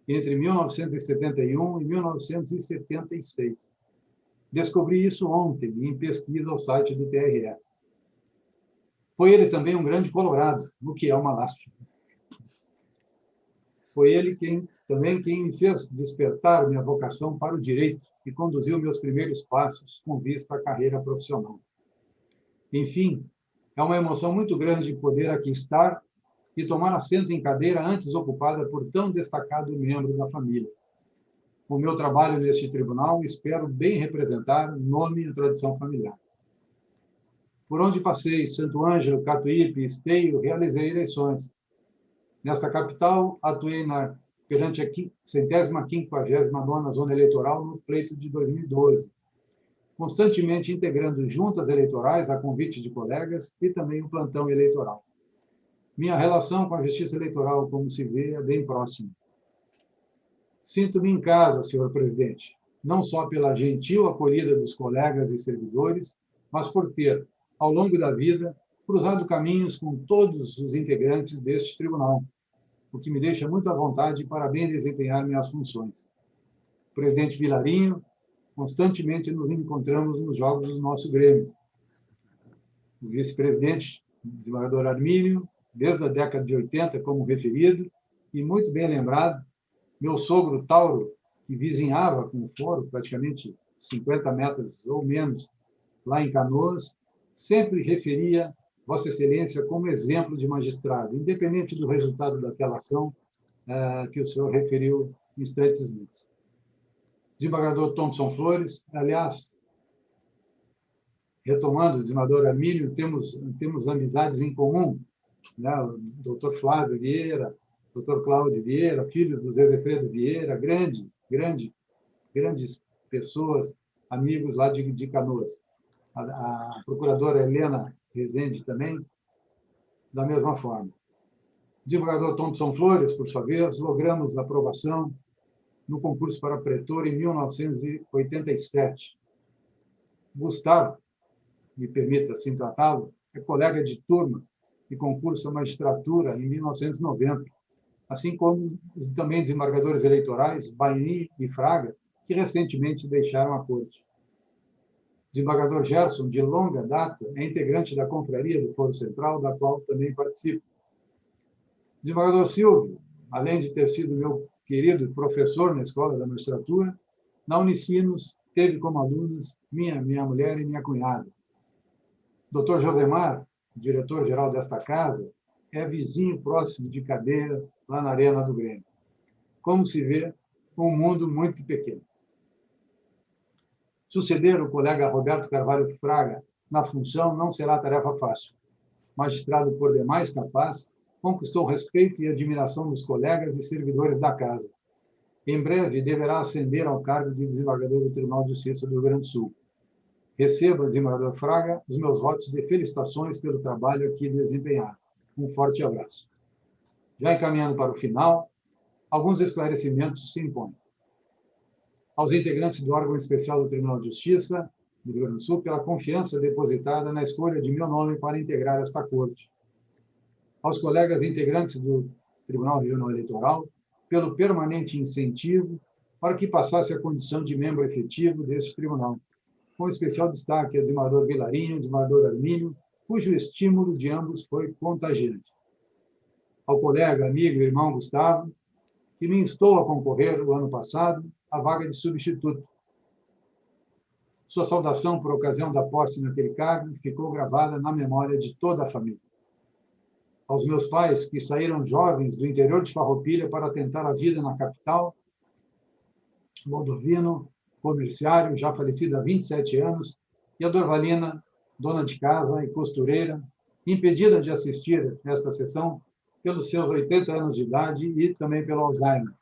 entre 1971 e 1976. Descobri isso ontem, em pesquisa ao site do TRE. Foi ele também um grande colorado, o que é uma lástima. Foi ele quem me fez despertar minha vocação para o direito e conduziu meus primeiros passos com vista à carreira profissional. Enfim, é uma emoção muito grande poder aqui estar e tomar assento em cadeira antes ocupada por tão destacado membro da família. O meu trabalho neste tribunal espero bem representar o nome e a tradição familiar. Por onde passei, Santo Ângelo, Catuípe, Esteio, realizei eleições. Nesta capital, atuei perante a 159ª Zona Eleitoral no pleito de 2012, constantemente integrando juntas eleitorais a convite de colegas e também o plantão eleitoral. Minha relação com a Justiça Eleitoral, como se vê, é bem próxima. Sinto-me em casa, senhor presidente, não só pela gentil acolhida dos colegas e servidores, mas por ter, ao longo da vida, cruzado caminhos com todos os integrantes deste tribunal, o que me deixa muito à vontade para bem desempenhar minhas funções. Presidente Vilarinho, constantemente nos encontramos nos jogos do nosso Grêmio. O vice-presidente, desembargador Armínio, desde a década de 80, como referido, e muito bem lembrado, meu sogro Tauro, que vizinhava com o foro, praticamente 50 metros ou menos, lá em Canoas, sempre referia Vossa Excelência como exemplo de magistrado, independente do resultado daquela ação que o senhor referiu instantes antes. Desembargador Thompson Flores, aliás, retomando o desembargador Armínio, temos amizades em comum, né? O doutor Flávio Vieira, doutor Cláudio Vieira, filho do Zé Zefredo Vieira, grandes pessoas, amigos lá de Canoas. A procuradora Helena Rezende também, da mesma forma. Desembargador Thompson Flores, por sua vez, logramos aprovação no concurso para pretor em 1987. Gustavo, me permita assim tratá-lo, é colega de turma e concurso à magistratura em 1990, assim como os também desembargadores eleitorais, Baini e Fraga, que recentemente deixaram a corte. O desembargador Gerson, de longa data, é integrante da confraria do Foro Central, da qual também participo. O desembargador Silvio, além de ter sido meu querido professor na Escola da Magistratura, na Unicinos teve como alunos minha mulher e minha cunhada. Dr. Josemar, diretor-geral desta casa, é vizinho próximo de cadeira lá na Arena do Grêmio. Como se vê, um mundo muito pequeno. Suceder o colega Roberto Carvalho Fraga na função não será tarefa fácil. Magistrado por demais capaz, conquistou respeito e admiração dos colegas e servidores da casa. Em breve, deverá ascender ao cargo de desembargador do Tribunal de Justiça do Rio Grande do Sul. Receba, desembargador Fraga, os meus votos de felicitações pelo trabalho aqui desempenhado. Um forte abraço. Já encaminhando para o final, alguns esclarecimentos se impõem. Aos integrantes do órgão especial do Tribunal de Justiça do Rio Grande do Sul pela confiança depositada na escolha de meu nome para integrar esta corte. Aos colegas integrantes do Tribunal Regional Eleitoral pelo permanente incentivo para que passasse a condição de membro efetivo deste tribunal, com especial destaque ao desembargador Vilarinho e desembargador Armínio, cujo estímulo de ambos foi contagiante. Ao colega, amigo e irmão Gustavo, que me instou a concorrer o ano passado à vaga de substituto. Sua saudação por ocasião da posse naquele cargo ficou gravada na memória de toda a família. Aos meus pais, que saíram jovens do interior de Farroupilha para tentar a vida na capital, Moldovino, comerciário, já falecido há 27 anos, e a Dorvalina, dona de casa e costureira, impedida de assistir esta sessão pelos seus 80 anos de idade e também pelo Alzheimer.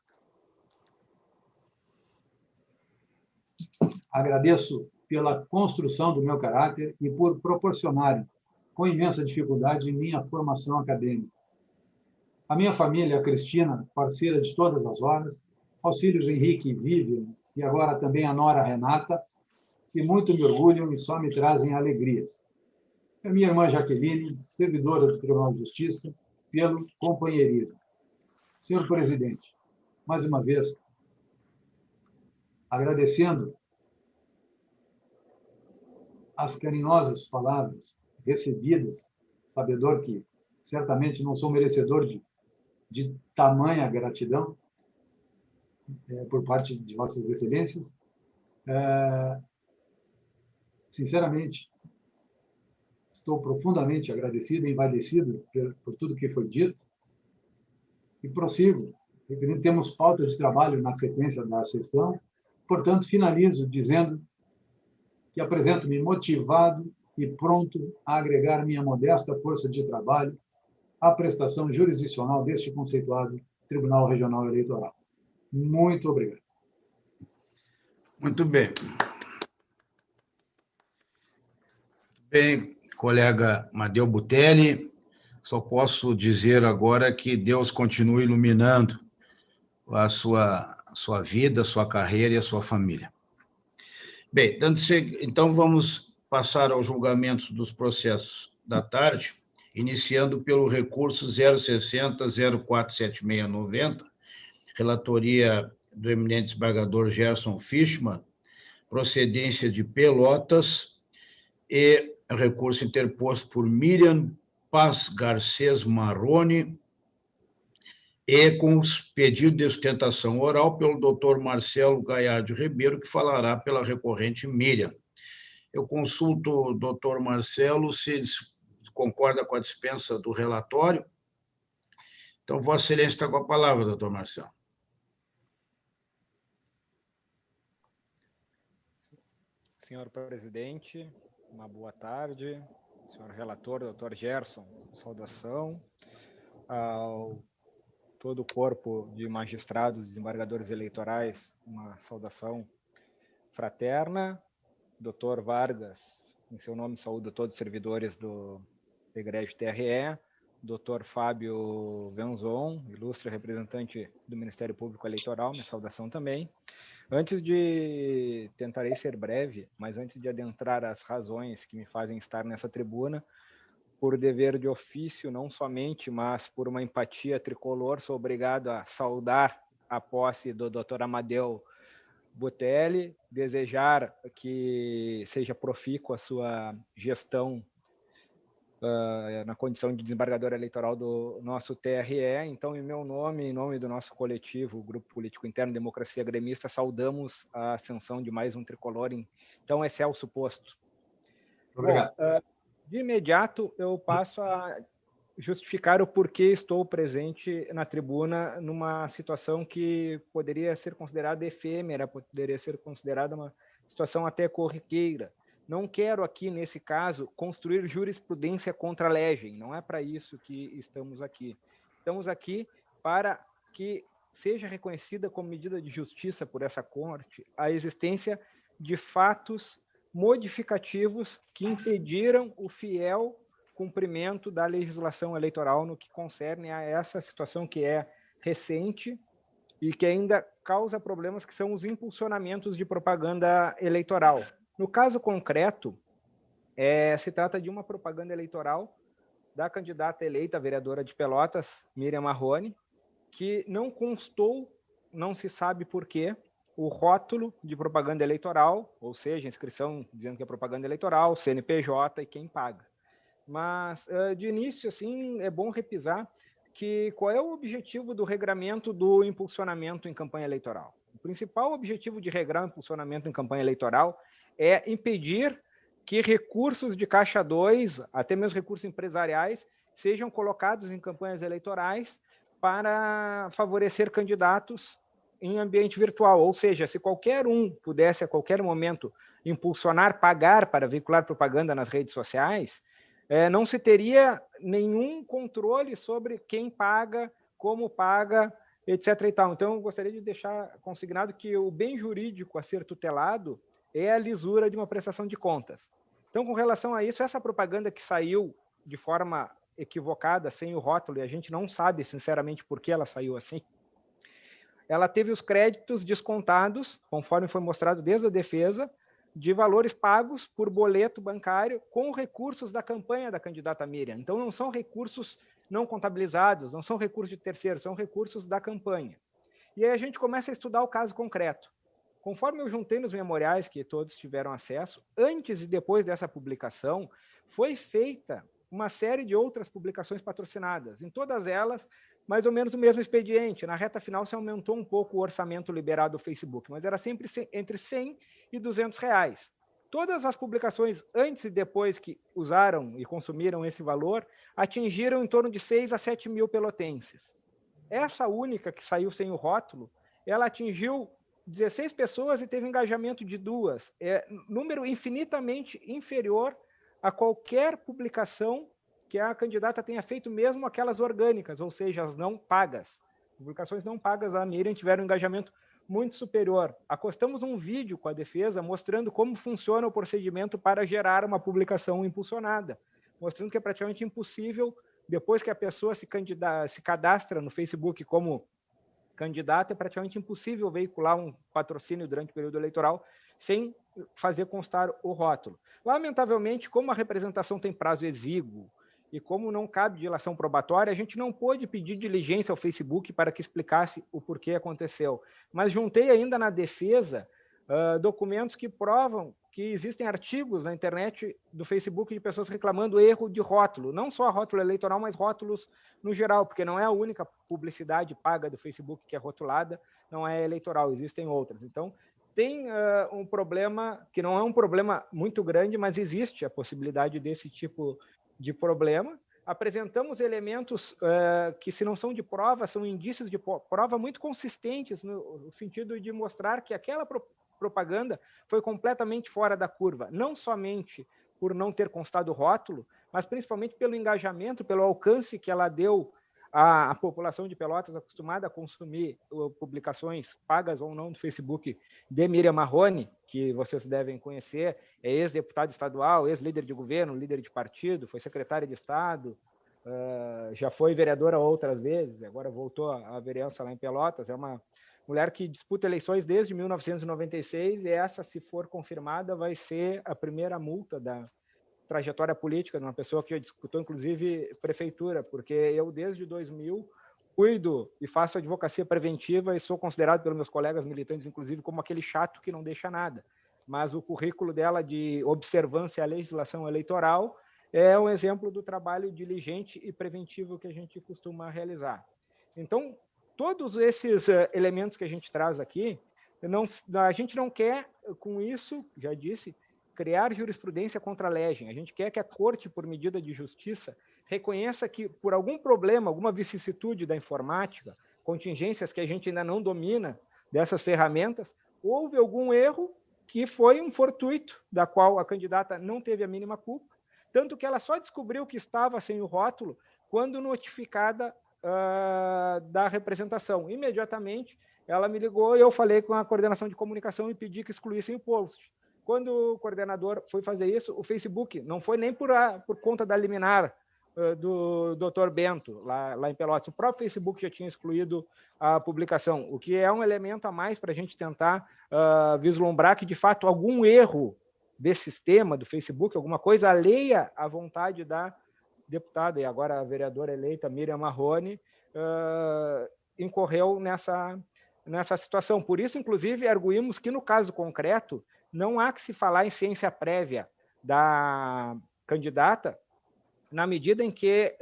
Agradeço pela construção do meu caráter e por proporcionarem, com imensa dificuldade, minha formação acadêmica. A minha família, a Cristina, parceira de todas as horas, aos filhos Henrique e Vivian, e agora também a nora Renata, que muito me orgulham e só me trazem alegrias. A minha irmã Jaqueline, servidora do Tribunal de Justiça, pelo companheirismo. Senhor presidente, mais uma vez, agradecendo as carinhosas palavras recebidas, sabedor que certamente não sou merecedor de tamanha gratidão por parte de vossas excelências. Sinceramente, estou profundamente agradecido e envaidecido por tudo que foi dito e prossigo. Temos pauta de trabalho na sequência da sessão, portanto, finalizo dizendo que apresento-me motivado e pronto a agregar minha modesta força de trabalho à prestação jurisdicional deste conceituado Tribunal Regional Eleitoral. Muito obrigado. Muito bem. Bem, colega Madeu Butelli, só posso dizer agora que Deus continue iluminando a sua vida, a sua carreira e a sua família. Bem, então vamos passar ao julgamento dos processos da tarde, iniciando pelo recurso 060-047690, relatoria do eminente desembargador Gerson Fischmann, procedência de Pelotas, e recurso interposto por Miriam Paz Garcês Marrone, e com pedido de sustentação oral pelo doutor Marcelo Gaiardi Ribeiro, que falará pela recorrente Miriam. Eu consulto o doutor Marcelo se ele concorda com a dispensa do relatório. Então, Vossa Excelência está com a palavra, doutor Marcelo. Senhor presidente, uma boa tarde. Senhor relator, doutor Gerson, saudação. Ao todo o corpo de magistrados e desembargadores eleitorais, uma saudação fraterna. Doutor Vargas, em seu nome, saúdo a todos os servidores do egrégio TRE. Doutor Fábio Venzon, ilustre representante do Ministério Público Eleitoral, minha saudação também. Tentarei ser breve, mas antes de adentrar as razões que me fazem estar nessa tribuna, por dever de ofício, não somente, mas por uma empatia tricolor, sou obrigado a saudar a posse do Dr. Amadeu Botelli, desejar que seja profícua a sua gestão na condição de desembargador eleitoral do nosso TRE. Então, em meu nome, em nome do nosso coletivo, o Grupo Político Interno Democracia Gremista, saudamos a ascensão de mais um tricolor. Então, excelso posto. Obrigado. Bom, de imediato, eu passo a justificar o porquê estou presente na tribuna numa situação que poderia ser considerada efêmera, poderia ser considerada uma situação até corriqueira. Não quero aqui, nesse caso, construir jurisprudência contra a legem, não é para isso que estamos aqui. Estamos aqui para que seja reconhecida como medida de justiça por essa corte a existência de fatos modificativos que impediram o fiel cumprimento da legislação eleitoral no que concerne a essa situação que é recente e que ainda causa problemas, que são os impulsionamentos de propaganda eleitoral. No caso concreto, se trata de uma propaganda eleitoral da candidata eleita vereadora de Pelotas, Miriam Marrone, que não constou, não se sabe por quê, o rótulo de propaganda eleitoral, ou seja, inscrição dizendo que é propaganda eleitoral, CNPJ e quem paga. Mas, de início, assim, é bom repisar que qual é o objetivo do regramento do impulsionamento em campanha eleitoral. O principal objetivo de regrar o impulsionamento em campanha eleitoral é impedir que recursos de Caixa 2, até mesmo recursos empresariais, sejam colocados em campanhas eleitorais para favorecer candidatos em ambiente virtual. Ou seja, se qualquer um pudesse, a qualquer momento, impulsionar, pagar para veicular propaganda nas redes sociais, não se teria nenhum controle sobre quem paga, como paga, etc. e tal. Então, eu gostaria de deixar consignado que o bem jurídico a ser tutelado é a lisura de uma prestação de contas. Então, com relação a isso, essa propaganda que saiu de forma equivocada, sem o rótulo, e a gente não sabe, sinceramente, por que ela saiu assim, ela teve os créditos descontados, conforme foi mostrado desde a defesa, de valores pagos por boleto bancário com recursos da campanha da candidata Miriam. Então, não são recursos não contabilizados, não são recursos de terceiros, são recursos da campanha. E aí a gente começa a estudar o caso concreto. Conforme eu juntei nos memoriais que todos tiveram acesso, antes e depois dessa publicação, foi feita uma série de outras publicações patrocinadas. Em todas elas, mais ou menos o mesmo expediente. Na reta final, se aumentou um pouco o orçamento liberado do Facebook, mas era sempre entre 100 e 200 reais. Todas as publicações antes e depois que usaram e consumiram esse valor atingiram em torno de 6 a 7 mil pelotenses. Essa única que saiu sem o rótulo, ela atingiu 16 pessoas e teve engajamento de 2. É número infinitamente inferior a qualquer publicação que a candidata tenha feito, mesmo aquelas orgânicas, ou seja, as não pagas. Publicações não pagas da Miriam tiveram um engajamento muito superior. Acostamos um vídeo com a defesa mostrando como funciona o procedimento para gerar uma publicação impulsionada, mostrando que é praticamente impossível, depois que a pessoa se cadastra no Facebook como candidato, é praticamente impossível veicular um patrocínio durante o período eleitoral sem fazer constar o rótulo. Lamentavelmente, como a representação tem prazo exíguo e como não cabe dilação probatória, a gente não pôde pedir diligência ao Facebook para que explicasse o porquê aconteceu. Mas juntei ainda na defesa documentos que provam que existem artigos na internet do Facebook de pessoas reclamando erro de rótulo, não só rótulo eleitoral, mas rótulos no geral, porque não é a única publicidade paga do Facebook que é rotulada, não é eleitoral, existem outras. Então, tem um problema, que não é um problema muito grande, mas existe a possibilidade desse tipo de problema. Apresentamos elementos que, se não são de prova, são indícios de prova muito consistentes, no sentido de mostrar que aquela propaganda foi completamente fora da curva, não somente por não ter constado o rótulo, mas principalmente pelo engajamento, pelo alcance que ela deu à população de Pelotas, acostumada a consumir publicações pagas ou não do Facebook de Miriam Marrone, que vocês devem conhecer, é ex-deputado estadual, ex-líder de governo, líder de partido, foi secretária de Estado, já foi vereadora outras vezes, agora voltou à vereança lá em Pelotas, é uma mulher que disputa eleições desde 1996 e essa, se for confirmada, vai ser a primeira multa trajetória política, de uma pessoa que já disputou, inclusive, prefeitura, porque eu, desde 2000, cuido e faço advocacia preventiva e sou considerado pelos meus colegas militantes, inclusive, como aquele chato que não deixa nada. Mas o currículo dela de observância à legislação eleitoral é um exemplo do trabalho diligente e preventivo que a gente costuma realizar. Então, todos esses elementos que a gente traz aqui, a gente não quer, com isso, já disse, criar jurisprudência contra a legem. A gente quer que a Corte, por medida de justiça, reconheça que, por algum problema, alguma vicissitude da informática, contingências que a gente ainda não domina dessas ferramentas, houve algum erro que foi um fortuito, da qual a candidata não teve a mínima culpa, tanto que ela só descobriu que estava sem o rótulo quando notificada da representação. Imediatamente, ela me ligou e eu falei com a coordenação de comunicação e pedi que excluíssem o post. Quando o coordenador foi fazer isso, o Facebook, não foi nem por conta da liminar do Dr. Bento, lá em Pelotas, o próprio Facebook já tinha excluído a publicação, o que é um elemento a mais para a gente tentar vislumbrar que, de fato, algum erro desse sistema, do Facebook, alguma coisa alheia à vontade da deputada, e agora a vereadora eleita Miriam Marrone, incorreu nessa situação. Por isso, inclusive, arguímos que, no caso concreto, não há que se falar em ciência prévia da candidata, na medida em que,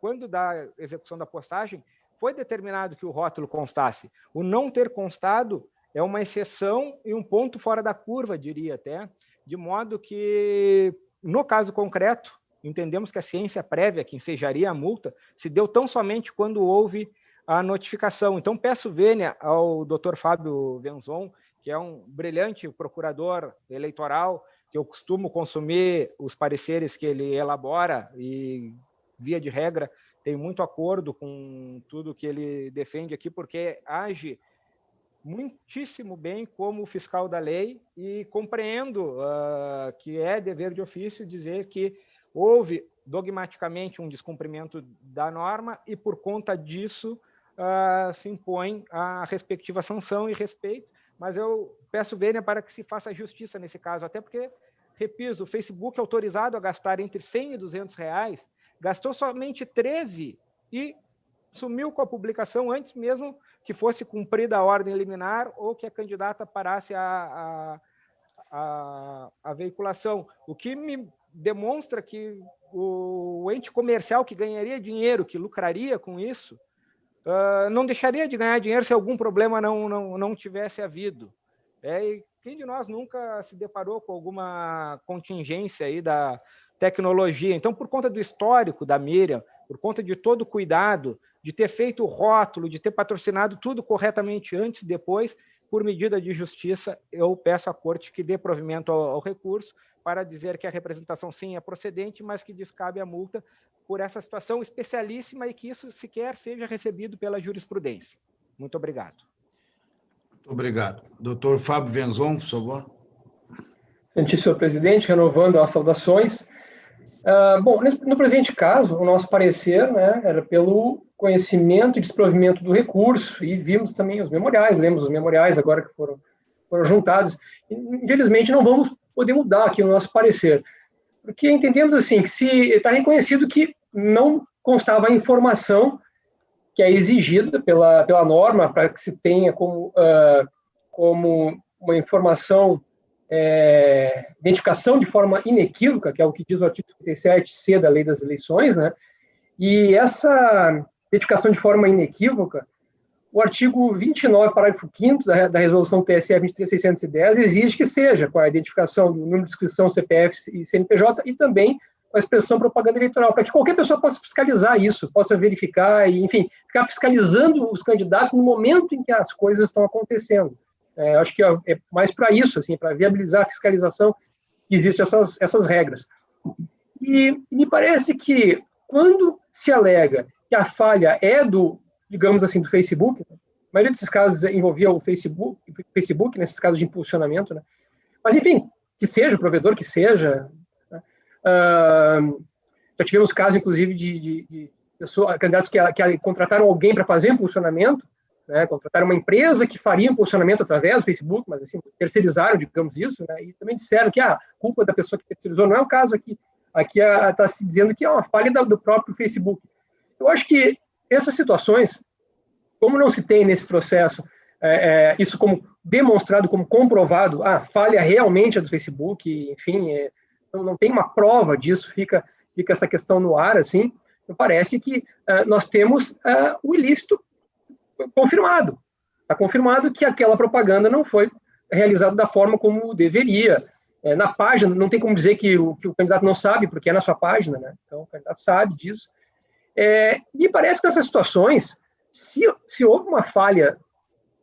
quando da execução da postagem, foi determinado que o rótulo constasse. O não ter constado é uma exceção e um ponto fora da curva, diria até, de modo que, no caso concreto, entendemos que a ciência prévia, que ensejaria a multa, se deu tão somente quando houve a notificação. Então, peço vênia ao Dr. Fábio Venzon, que é um brilhante procurador eleitoral, que eu costumo consumir os pareceres que ele elabora e, via de regra, tenho muito acordo com tudo que ele defende aqui, porque age muitíssimo bem como fiscal da lei e compreendo que é dever de ofício dizer que houve dogmaticamente um descumprimento da norma e, por conta disso, se impõe a respectiva sanção e respeito, mas eu peço vênia para que se faça justiça nesse caso, até porque, repito, o Facebook autorizado a gastar entre 100 e 200 reais, gastou somente 13 e sumiu com a publicação antes mesmo que fosse cumprida a ordem liminar ou que a candidata parasse a veiculação, o que me demonstra que o ente comercial que ganharia dinheiro, que lucraria com isso, não deixaria de ganhar dinheiro se algum problema não tivesse havido. E quem de nós nunca se deparou com alguma contingência aí da tecnologia? Então, por conta do histórico da Miriam, por conta de todo o cuidado, de ter feito o rótulo, de ter patrocinado tudo corretamente antes e depois, por medida de justiça, eu peço à Corte que dê provimento ao recurso para dizer que a representação, sim, é procedente, mas que descabe a multa por essa situação especialíssima e que isso sequer seja recebido pela jurisprudência. Muito obrigado. Muito obrigado. Doutor Fábio Venzon, por favor. Senhor presidente, renovando as saudações. Bom, no presente caso, o nosso parecer, né, era pelo conhecimento e desprovimento do recurso, e vimos também os memoriais, lemos os memoriais agora que foram juntados. Infelizmente, não vamos poder mudar aqui o nosso parecer, porque entendemos assim, que se está reconhecido que não constava a informação que é exigida pela norma para que se tenha como uma informação, identificação de forma inequívoca, que é o que diz o artigo 37C da Lei das Eleições, né? E essa identificação de forma inequívoca, o artigo 29, parágrafo 5º da resolução TSE 23.610 exige que seja com a identificação do número de inscrição, CPF e CNPJ e também com a expressão propaganda eleitoral, para que qualquer pessoa possa fiscalizar isso, possa verificar e, enfim, ficar fiscalizando os candidatos no momento em que as coisas estão acontecendo. Acho que é mais para isso, assim, para viabilizar a fiscalização que existem essas regras. E me parece que quando se alega que a falha é digamos assim, do Facebook, a maioria desses casos envolvia o Facebook, nesses casos de impulsionamento, né? Mas, enfim, que seja o provedor, que seja, né? Já tivemos casos, inclusive, de candidatos que contrataram alguém para fazer impulsionamento, né? Contrataram uma empresa que faria impulsionamento através do Facebook, mas assim, terceirizaram, digamos isso, né? E também disseram que a culpa da pessoa que terceirizou não é o caso aqui. Aqui está se dizendo que é uma falha do próprio Facebook. Eu acho que essas situações, como não se tem nesse processo isso como demonstrado, como comprovado, a falha realmente é do Facebook, enfim, não tem uma prova disso, fica essa questão no ar, assim, parece que nós temos o ilícito confirmado. Está confirmado que aquela propaganda não foi realizada da forma como deveria. Na página, não tem como dizer que o candidato não sabe, porque é na sua página, né? Então, o candidato sabe disso. Me parece que nessas situações, se houve uma falha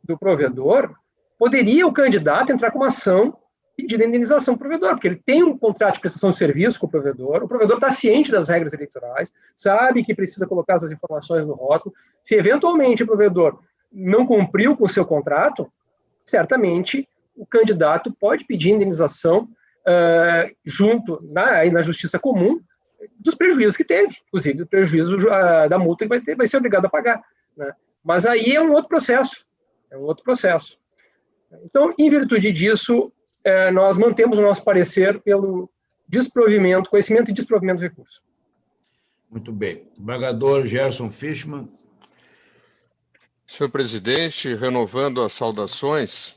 do provedor, poderia o candidato entrar com uma ação pedindo indenização para o provedor, porque ele tem um contrato de prestação de serviço com o provedor está ciente das regras eleitorais, sabe que precisa colocar essas informações no rótulo. Se eventualmente o provedor não cumpriu com o seu contrato, certamente o candidato pode pedir indenização junto na justiça comum dos prejuízos que teve, inclusive o prejuízo da multa que vai ser obrigado a pagar, né? Mas aí é um outro processo. Então, em virtude disso, nós mantemos o nosso parecer pelo conhecimento e desprovimento do recurso. Muito bem. Embargador Gerson Fischmann. Senhor presidente, renovando as saudações,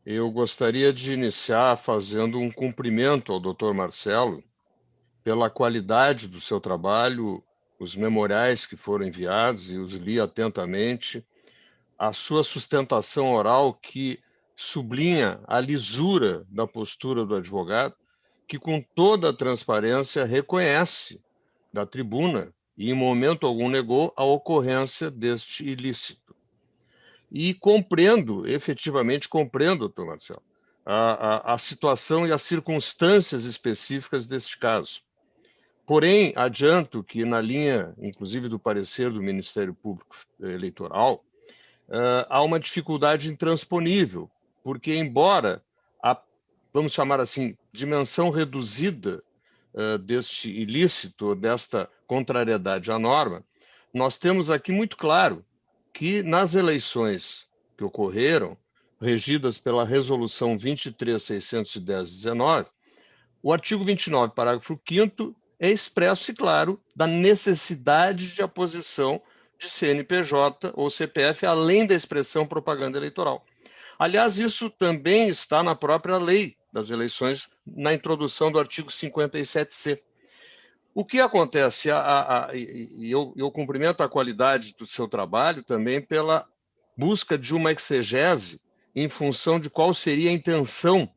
eu gostaria de iniciar fazendo um cumprimento ao doutor Marcelo pela qualidade do seu trabalho, os memoriais que foram enviados, e os li atentamente, a sua sustentação oral que sublinha a lisura da postura do advogado, que com toda a transparência reconhece da tribuna e em momento algum negou a ocorrência deste ilícito. E efetivamente compreendo, doutor Marcelo, a situação e as circunstâncias específicas deste caso. Porém, adianto que na linha, inclusive, do parecer do Ministério Público Eleitoral, há uma dificuldade intransponível, porque embora vamos chamar assim, dimensão reduzida deste ilícito, desta contrariedade à norma, nós temos aqui muito claro que nas eleições que ocorreram, regidas pela Resolução 23.610/19, o artigo 29, parágrafo 5º, é expresso e claro da necessidade de aposição de CNPJ ou CPF, além da expressão propaganda eleitoral. Aliás, isso também está na própria lei das eleições, na introdução do artigo 57C. O que acontece, eu cumprimento a qualidade do seu trabalho também pela busca de uma exegese em função de qual seria a intenção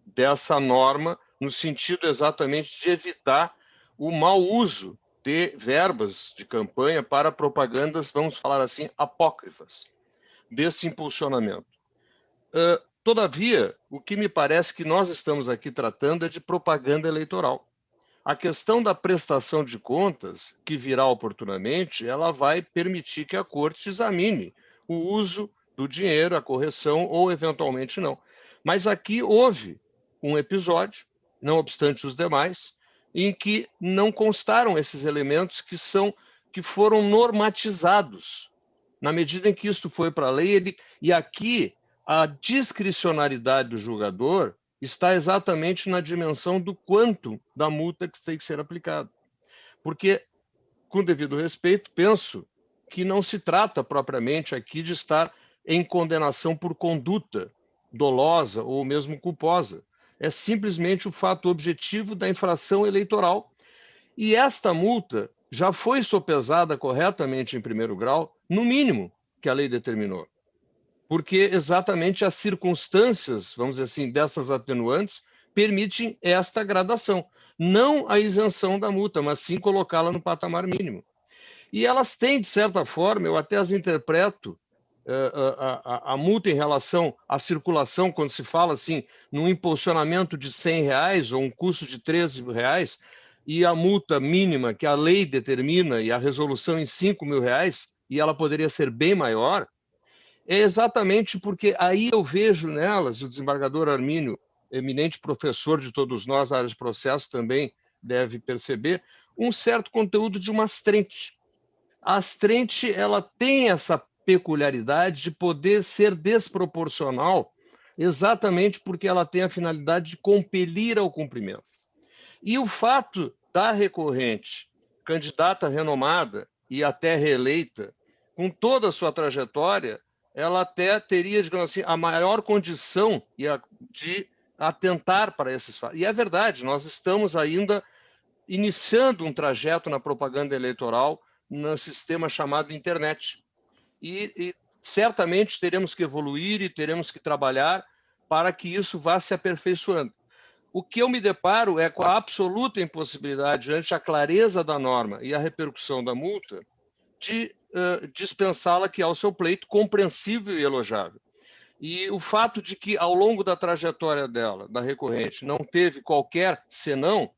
dessa norma, no sentido exatamente de evitar o mau uso de verbas de campanha para propagandas, vamos falar assim, apócrifas, desse impulsionamento. Todavia, o que me parece que nós estamos aqui tratando é de propaganda eleitoral. A questão da prestação de contas, que virá oportunamente, ela vai permitir que a Corte examine o uso do dinheiro, a correção, ou eventualmente não. Mas aqui houve um episódio, não obstante os demais, em que não constaram esses elementos que foram normatizados. Na medida em que isto foi para a lei, e aqui a discricionariedade do julgador está exatamente na dimensão do quanto da multa que tem que ser aplicada. Porque, com devido respeito, penso que não se trata propriamente aqui de estar em condenação por conduta dolosa ou mesmo culposa. É simplesmente o fato objetivo da infração eleitoral. E esta multa já foi sopesada corretamente em primeiro grau, no mínimo que a lei determinou. Porque exatamente as circunstâncias, vamos dizer assim, dessas atenuantes, permitem esta gradação. Não a isenção da multa, mas sim colocá-la no patamar mínimo. E elas têm, de certa forma, eu até as interpreto, a multa em relação à circulação, quando se fala assim, num impulsionamento de R$100 ou um custo de R$13, e a multa mínima que a lei determina e a resolução em R$5.000, e ela poderia ser bem maior, é exatamente porque aí eu vejo nelas, o desembargador Armínio, eminente professor de todos nós, na área de processo, também deve perceber, um certo conteúdo de uma astrente. A astrente, ela tem essa peculiaridade de poder ser desproporcional, exatamente porque ela tem a finalidade de compelir ao cumprimento. E o fato da recorrente, candidata renomada e até reeleita, com toda a sua trajetória, ela até teria, digamos assim, a maior condição de atentar para esses fatos. E é verdade, nós estamos ainda iniciando um trajeto na propaganda eleitoral no sistema chamado internet. E certamente teremos que evoluir e teremos que trabalhar para que isso vá se aperfeiçoando. O que eu me deparo é com a absoluta impossibilidade, diante a clareza da norma e a repercussão da multa, de dispensá-la, que é o seu pleito, compreensível e elogiável. E o fato de que, ao longo da trajetória dela, da recorrente, não teve qualquer senão,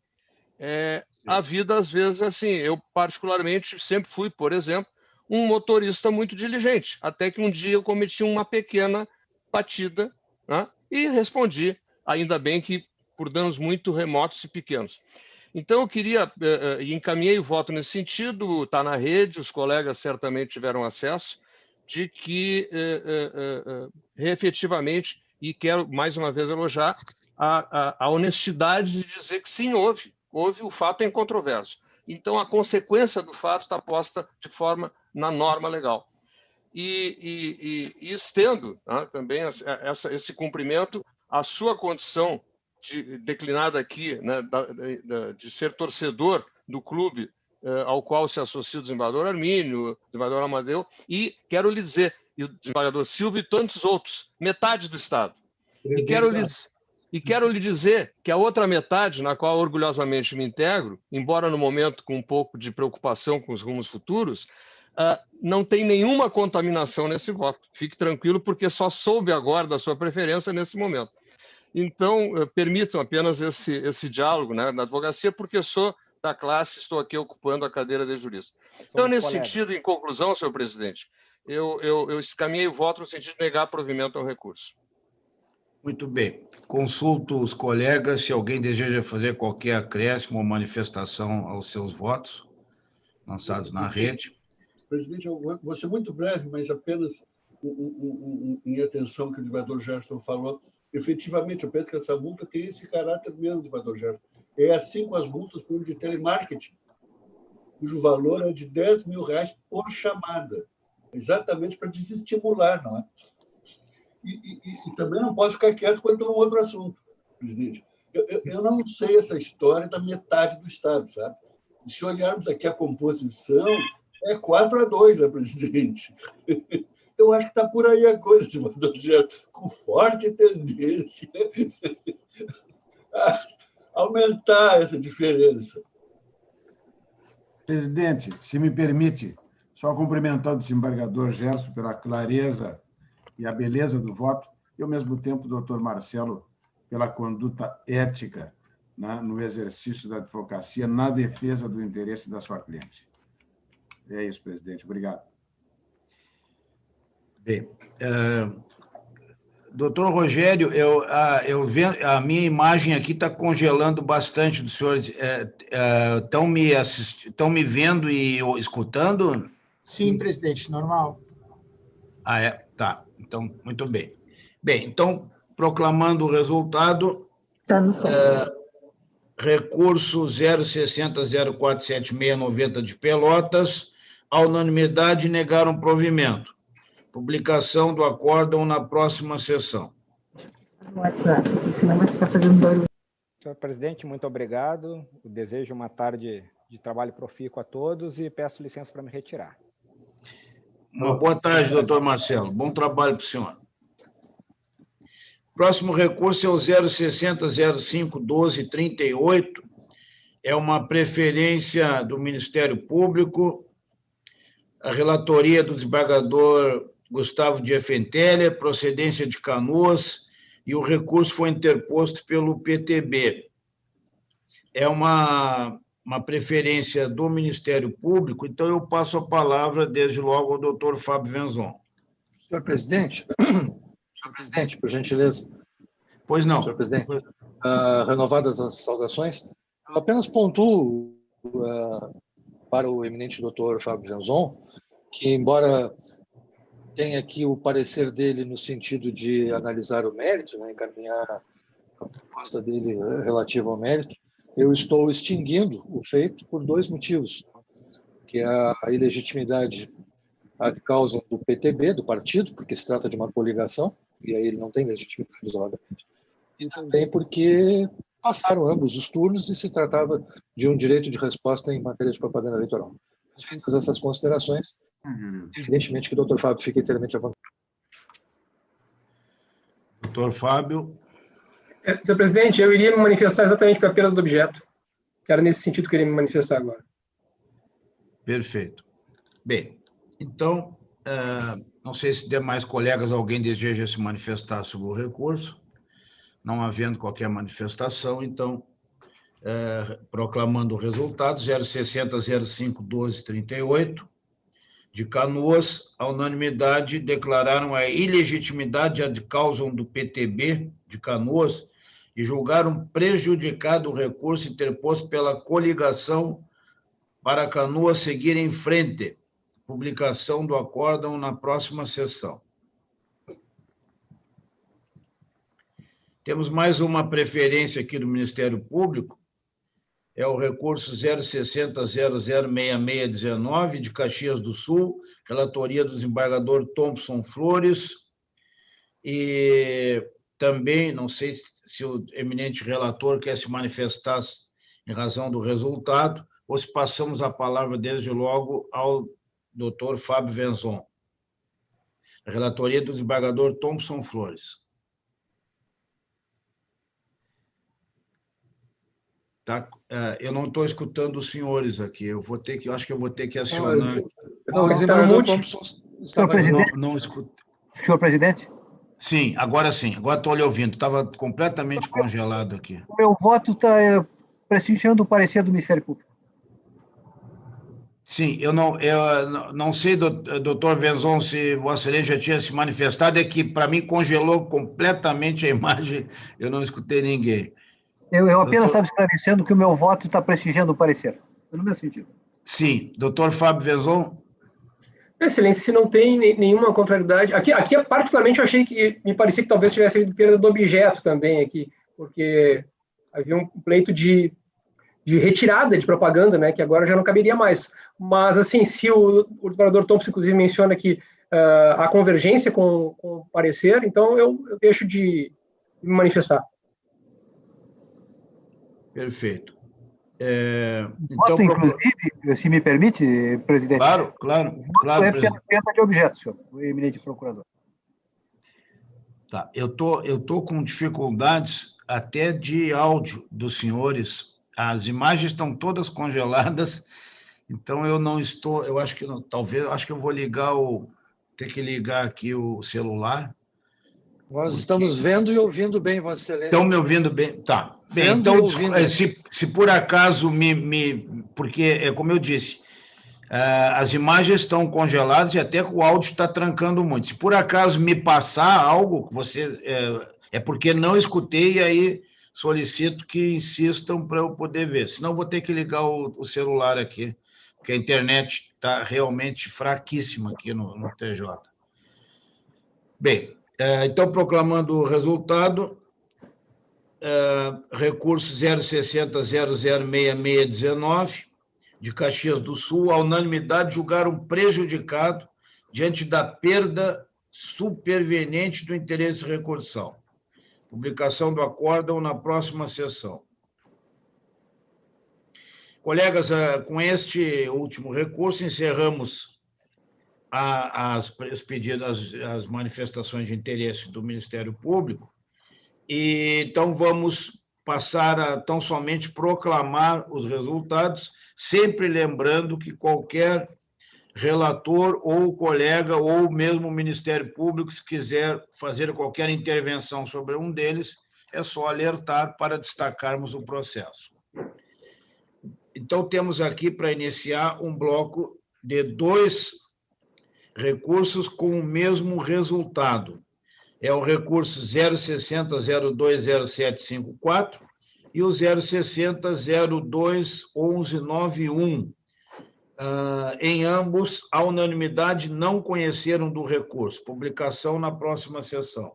a vida, às vezes, assim, eu particularmente sempre fui, por exemplo, um motorista muito diligente, até que um dia eu cometi uma pequena batida, né, e respondi, ainda bem que por danos muito remotos e pequenos. Então, eu queria, e encaminhei o voto nesse sentido, está na rede, os colegas certamente tiveram acesso, de que, efetivamente, e quero mais uma vez elogiar, a honestidade de dizer que sim, houve o fato em controvérsia. Então, a consequência do fato está posta de forma na norma legal. E estendo, né, também esse cumprimento à sua condição declinada aqui, né, de ser torcedor do clube ao qual se associa o desembargador Armínio, o desembargador Amadeu, e quero lhe dizer, e o desembargador Silva e tantos outros, metade do Estado. E quero lhe dizer que a outra metade, na qual orgulhosamente me integro, embora no momento com um pouco de preocupação com os rumos futuros, não tem nenhuma contaminação nesse voto. Fique tranquilo, porque só soube agora da sua preferência nesse momento. Então, permitam apenas esse diálogo, né, na advocacia, porque sou da classe, estou aqui ocupando a cadeira de jurista. Então, nesse sentido, em conclusão, senhor presidente, eu encaminhei o voto no sentido de negar provimento ao recurso. Muito bem. Consulto os colegas se alguém deseja fazer qualquer acréscimo ou manifestação aos seus votos lançados na rede. Presidente, eu vou ser muito breve, mas apenas em atenção ao que o desembargador Gerson falou. Efetivamente, eu penso que essa multa tem esse caráter mesmo, desembargador Gerson. É assim com as multas por de telemarketing, cujo valor é de R$10 mil por chamada, exatamente para desestimular, não é? E também não posso ficar quieto quanto a um outro assunto, presidente. Eu não sei essa história da metade do Estado, sabe? E se olharmos aqui a composição, é 4-2, né, presidente? Eu acho que está por aí a coisa, senador Gerson, com forte tendência a aumentar essa diferença. Presidente, se me permite, só cumprimentar o desembargador Gerson pela clareza e a beleza do voto, e, ao mesmo tempo, o doutor Marcelo, pela conduta ética, né, no exercício da advocacia, na defesa do interesse da sua cliente. É isso, presidente. Obrigado. Bem, doutor Rogério, eu vendo, a minha imagem aqui está congelando bastante dos senhores. Estão me vendo e escutando? Sim, presidente, normal. Tá. Então, muito bem. Bem, então, proclamando o resultado, recurso 060047690 de Pelotas, à unanimidade negaram provimento. Publicação do acórdão na próxima sessão. WhatsApp, senão vai ficar fazendo barulho. Senhor presidente, muito obrigado. Eu desejo uma tarde de trabalho profícuo a todos e peço licença para me retirar. Uma boa tarde, doutor Marcelo. Bom trabalho para o senhor. Próximo recurso é o 060051238. É uma preferência do Ministério Público. A relatoria do desembargador Gustavo de Effenteler, procedência de Canoas, e o recurso foi interposto pelo PTB. É uma preferência do Ministério Público, então eu passo a palavra, desde logo, ao doutor Fábio Venzon. Senhor presidente, por gentileza. Pois não. Senhor presidente, renovadas as saudações, eu apenas pontuo para o eminente doutor Fábio Venzon, que, embora tem aqui o parecer dele no sentido de analisar o mérito, né, encaminhar a proposta dele relativa ao mérito. Eu estou extinguindo o feito por dois motivos, que é a ilegitimidade ad causa do PTB, do partido, porque se trata de uma coligação, e aí ele não tem legitimidade isoladamente, e também porque passaram ambos os turnos e se tratava de um direito de resposta em matéria de propaganda eleitoral. Mas, feitas essas considerações, evidentemente que o doutor Fábio fica inteiramente à vontade. Doutor Fábio. Senhor presidente, eu iria me manifestar exatamente para a perda do objeto, que era nesse sentido que eu queria me manifestar agora. Perfeito. Bem, então, não sei se demais colegas, alguém deseja se manifestar sobre o recurso. Não havendo qualquer manifestação, então, proclamando o resultado, 060051238, de Canoas, a unanimidade declararam a ilegitimidade ad causam do PTB de Canoas e julgaram prejudicado o recurso interposto pela coligação para Canoas seguir em frente. Publicação do acórdão na próxima sessão. Temos mais uma preferência aqui do Ministério Público, é o recurso 060006619, de Caxias do Sul, relatoria do desembargador Thompson Flores, e também, não sei se o eminente relator quer se manifestar em razão do resultado, ou se passamos a palavra desde logo ao doutor Fábio Venzon. Relatoria do desembargador Thompson Flores. Tá? Eu não estou escutando os senhores aqui. Eu acho que eu vou ter que acionar. O desembargador Thompson Senhor presidente. Não escuto. Senhor presidente? Sim. Agora estou lhe ouvindo. Estava completamente congelado aqui. O meu voto está prestigiando o parecer do Ministério Público. Sim, eu não sei, doutor Venzon, se Vossa Excelência já tinha se manifestado, é que para mim congelou completamente a imagem, eu não escutei ninguém. Eu apenas estava esclarecendo que o meu voto está prestigiando o parecer. No mesmo sentido. Sim. Doutor Fábio Venzon? Excelência, se não tem nenhuma contrariedade... Aqui, particularmente, eu achei que... Me parecia que talvez tivesse havido perda do objeto também aqui, porque havia um pleito de retirada de propaganda, né, que agora já não caberia mais. Mas, assim, se o desembargador Thompson, inclusive, menciona aqui a convergência com o parecer, então eu deixo de me manifestar. Perfeito. Voto, inclusive, se me permite, presidente. Claro. É pela perda de objeto, senhor, o eminente procurador. Tá. Eu tô com dificuldades até de áudio dos senhores. As imagens estão todas congeladas, então eu não estou. Eu acho que acho que eu vou ter que ligar aqui o celular. Nós estamos vendo e ouvindo bem, Vossa Excelência. Estão me ouvindo bem? Tá. Bem, então, se por acaso porque, como eu disse, as imagens estão congeladas e até o áudio está trancando muito. Se por acaso me passar algo, é porque não escutei e aí solicito que insistam para eu poder ver. Senão vou ter que ligar o celular aqui, porque a internet está realmente fraquíssima aqui no TJ. Bem, então, proclamando o resultado, recurso 060006619, de Caxias do Sul, a unanimidade julgaram prejudicado diante da perda superveniente do interesse recursal. Publicação do acórdão na próxima sessão. Colegas, com este último recurso, encerramos as manifestações de interesse do Ministério Público, e então vamos passar a tão somente proclamar os resultados, sempre lembrando que qualquer relator ou colega ou mesmo o Ministério Público, se quiser fazer qualquer intervenção sobre um deles, é só alertar para destacarmos o processo. Então, temos aqui para iniciar um bloco de 2 recursos com o mesmo resultado. É o recurso 060020754 e o 060021191, Em ambos, a unanimidade não conheceram do recurso. Publicação na próxima sessão.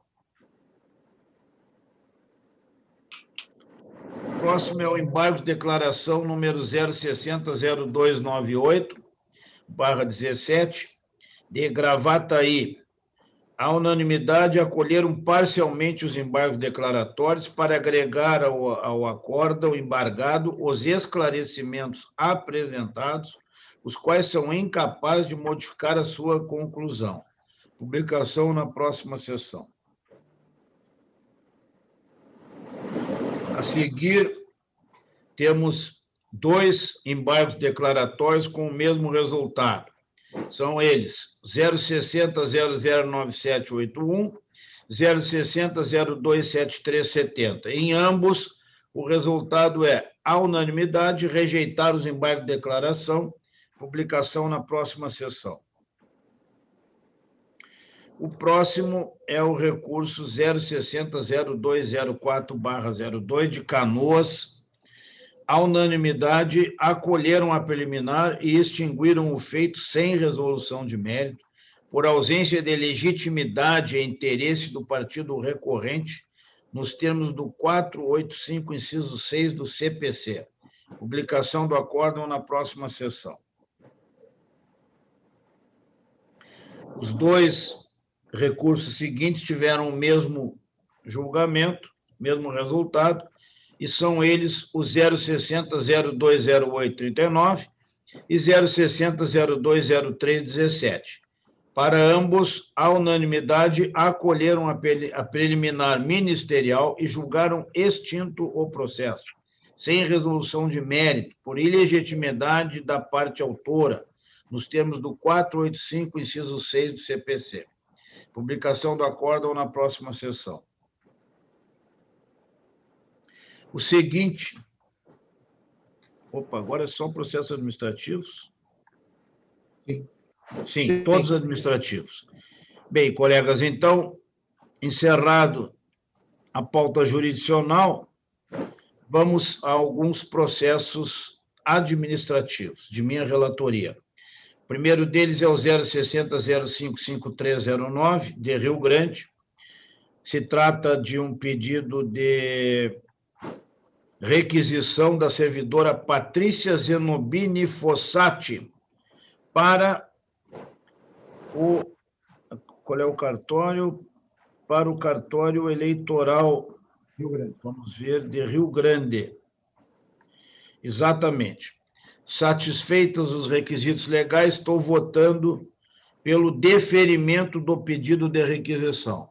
O próximo é o embargo de declaração número 060-0298/17, de Gravataí. A unanimidade acolheram parcialmente os embargos declaratórios para agregar ao acórdão embargado os esclarecimentos apresentados, os quais são incapazes de modificar a sua conclusão. Publicação na próxima sessão. A seguir, temos 2 embargos declaratórios com o mesmo resultado. São eles 060-009781, 060-027370. Em ambos, o resultado é, à unanimidade, rejeitar os embargos de declaração. Publicação na próxima sessão. O próximo é o recurso 060-0204/02 de Canoas. À unanimidade, acolheram a preliminar e extinguiram o feito sem resolução de mérito, por ausência de legitimidade e interesse do partido recorrente, nos termos do 485, inciso 6 do CPC. Publicação do acórdão na próxima sessão. Os 2 recursos seguintes tiveram o mesmo julgamento, mesmo resultado, e são eles o 060-020839 e 060-020317. Para ambos, a unanimidade acolheram a preliminar ministerial e julgaram extinto o processo, sem resolução de mérito, por ilegitimidade da parte autora, nos termos do 485, inciso 6 do CPC. Publicação do acórdão na próxima sessão. O seguinte... agora é só processos administrativos? Sim, todos administrativos. Bem, colegas, então, encerrado a pauta jurisdicional, vamos a alguns processos administrativos de minha relatoria. O primeiro deles é o 060-055309, de Rio Grande. Se trata de um pedido de requisição da servidora Patrícia Zenobini Fossati para o... Qual é o cartório? Para o cartório eleitoral, Rio Grande. Vamos ver, de Rio Grande. Exatamente. Satisfeitos os requisitos legais, estou votando pelo deferimento do pedido de requisição.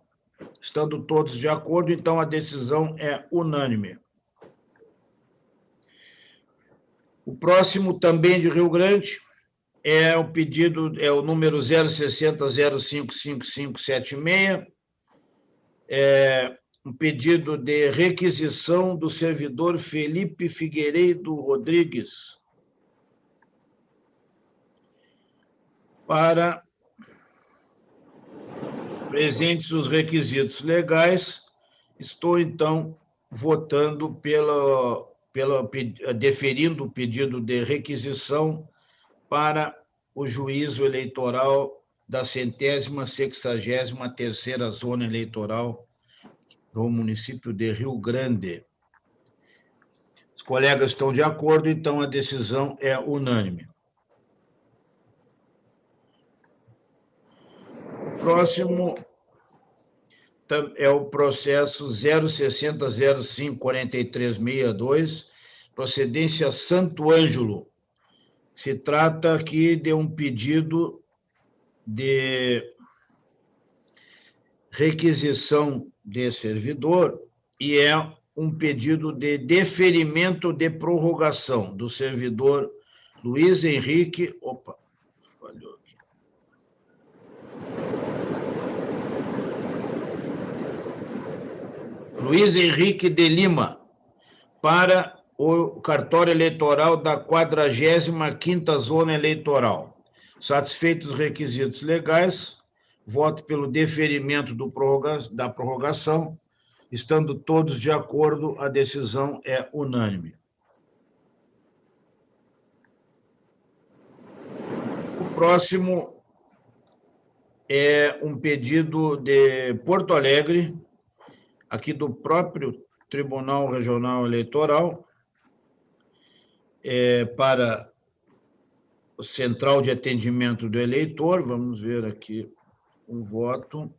Estando todos de acordo, então a decisão é unânime. O próximo, também de Rio Grande, é o pedido, é o número 060-055576, um pedido de requisição do servidor Felipe Figueiredo Rodrigues para, presentes os requisitos legais, estou, então, votando deferindo o pedido de requisição para o juízo eleitoral da 163ª Zona Eleitoral do município de Rio Grande. Os colegas estão de acordo, então a decisão é unânime. O próximo é o processo 060-054362, procedência Santo Ângelo. Se trata aqui de um pedido de requisição de servidor e é um pedido de deferimento de prorrogação do servidor Luiz Henrique... falhou aqui. Luiz Henrique de Lima, para o cartório eleitoral da 45ª Zona Eleitoral. Satisfeitos os requisitos legais, voto pelo deferimento da prorrogação. Estando todos de acordo, a decisão é unânime. próximo é um pedido de Porto Alegre, aqui do próprio Tribunal Regional Eleitoral, para o Central de Atendimento do Eleitor. Vamos ver aqui o voto.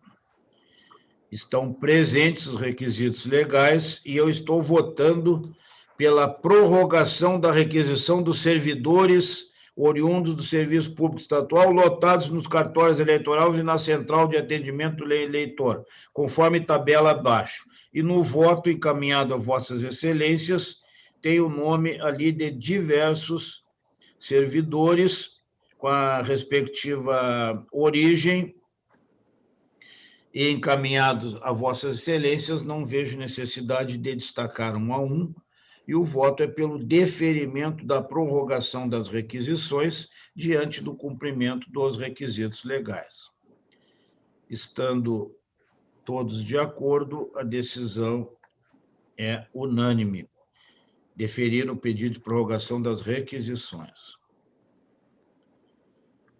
Estão presentes os requisitos legais e eu estou votando pela prorrogação da requisição dos servidores oriundos do Serviço Público Estadual lotados nos cartórios eleitorais e na Central de Atendimento do Eleitor, conforme tabela abaixo. E no voto encaminhado a Vossas Excelências, tem o nome ali de diversos servidores com a respectiva origem, e encaminhados a Vossas Excelências, não vejo necessidade de destacar um a um, e o voto é pelo deferimento da prorrogação das requisições diante do cumprimento dos requisitos legais. Estando todos de acordo, a decisão é unânime. Deferir o pedido de prorrogação das requisições.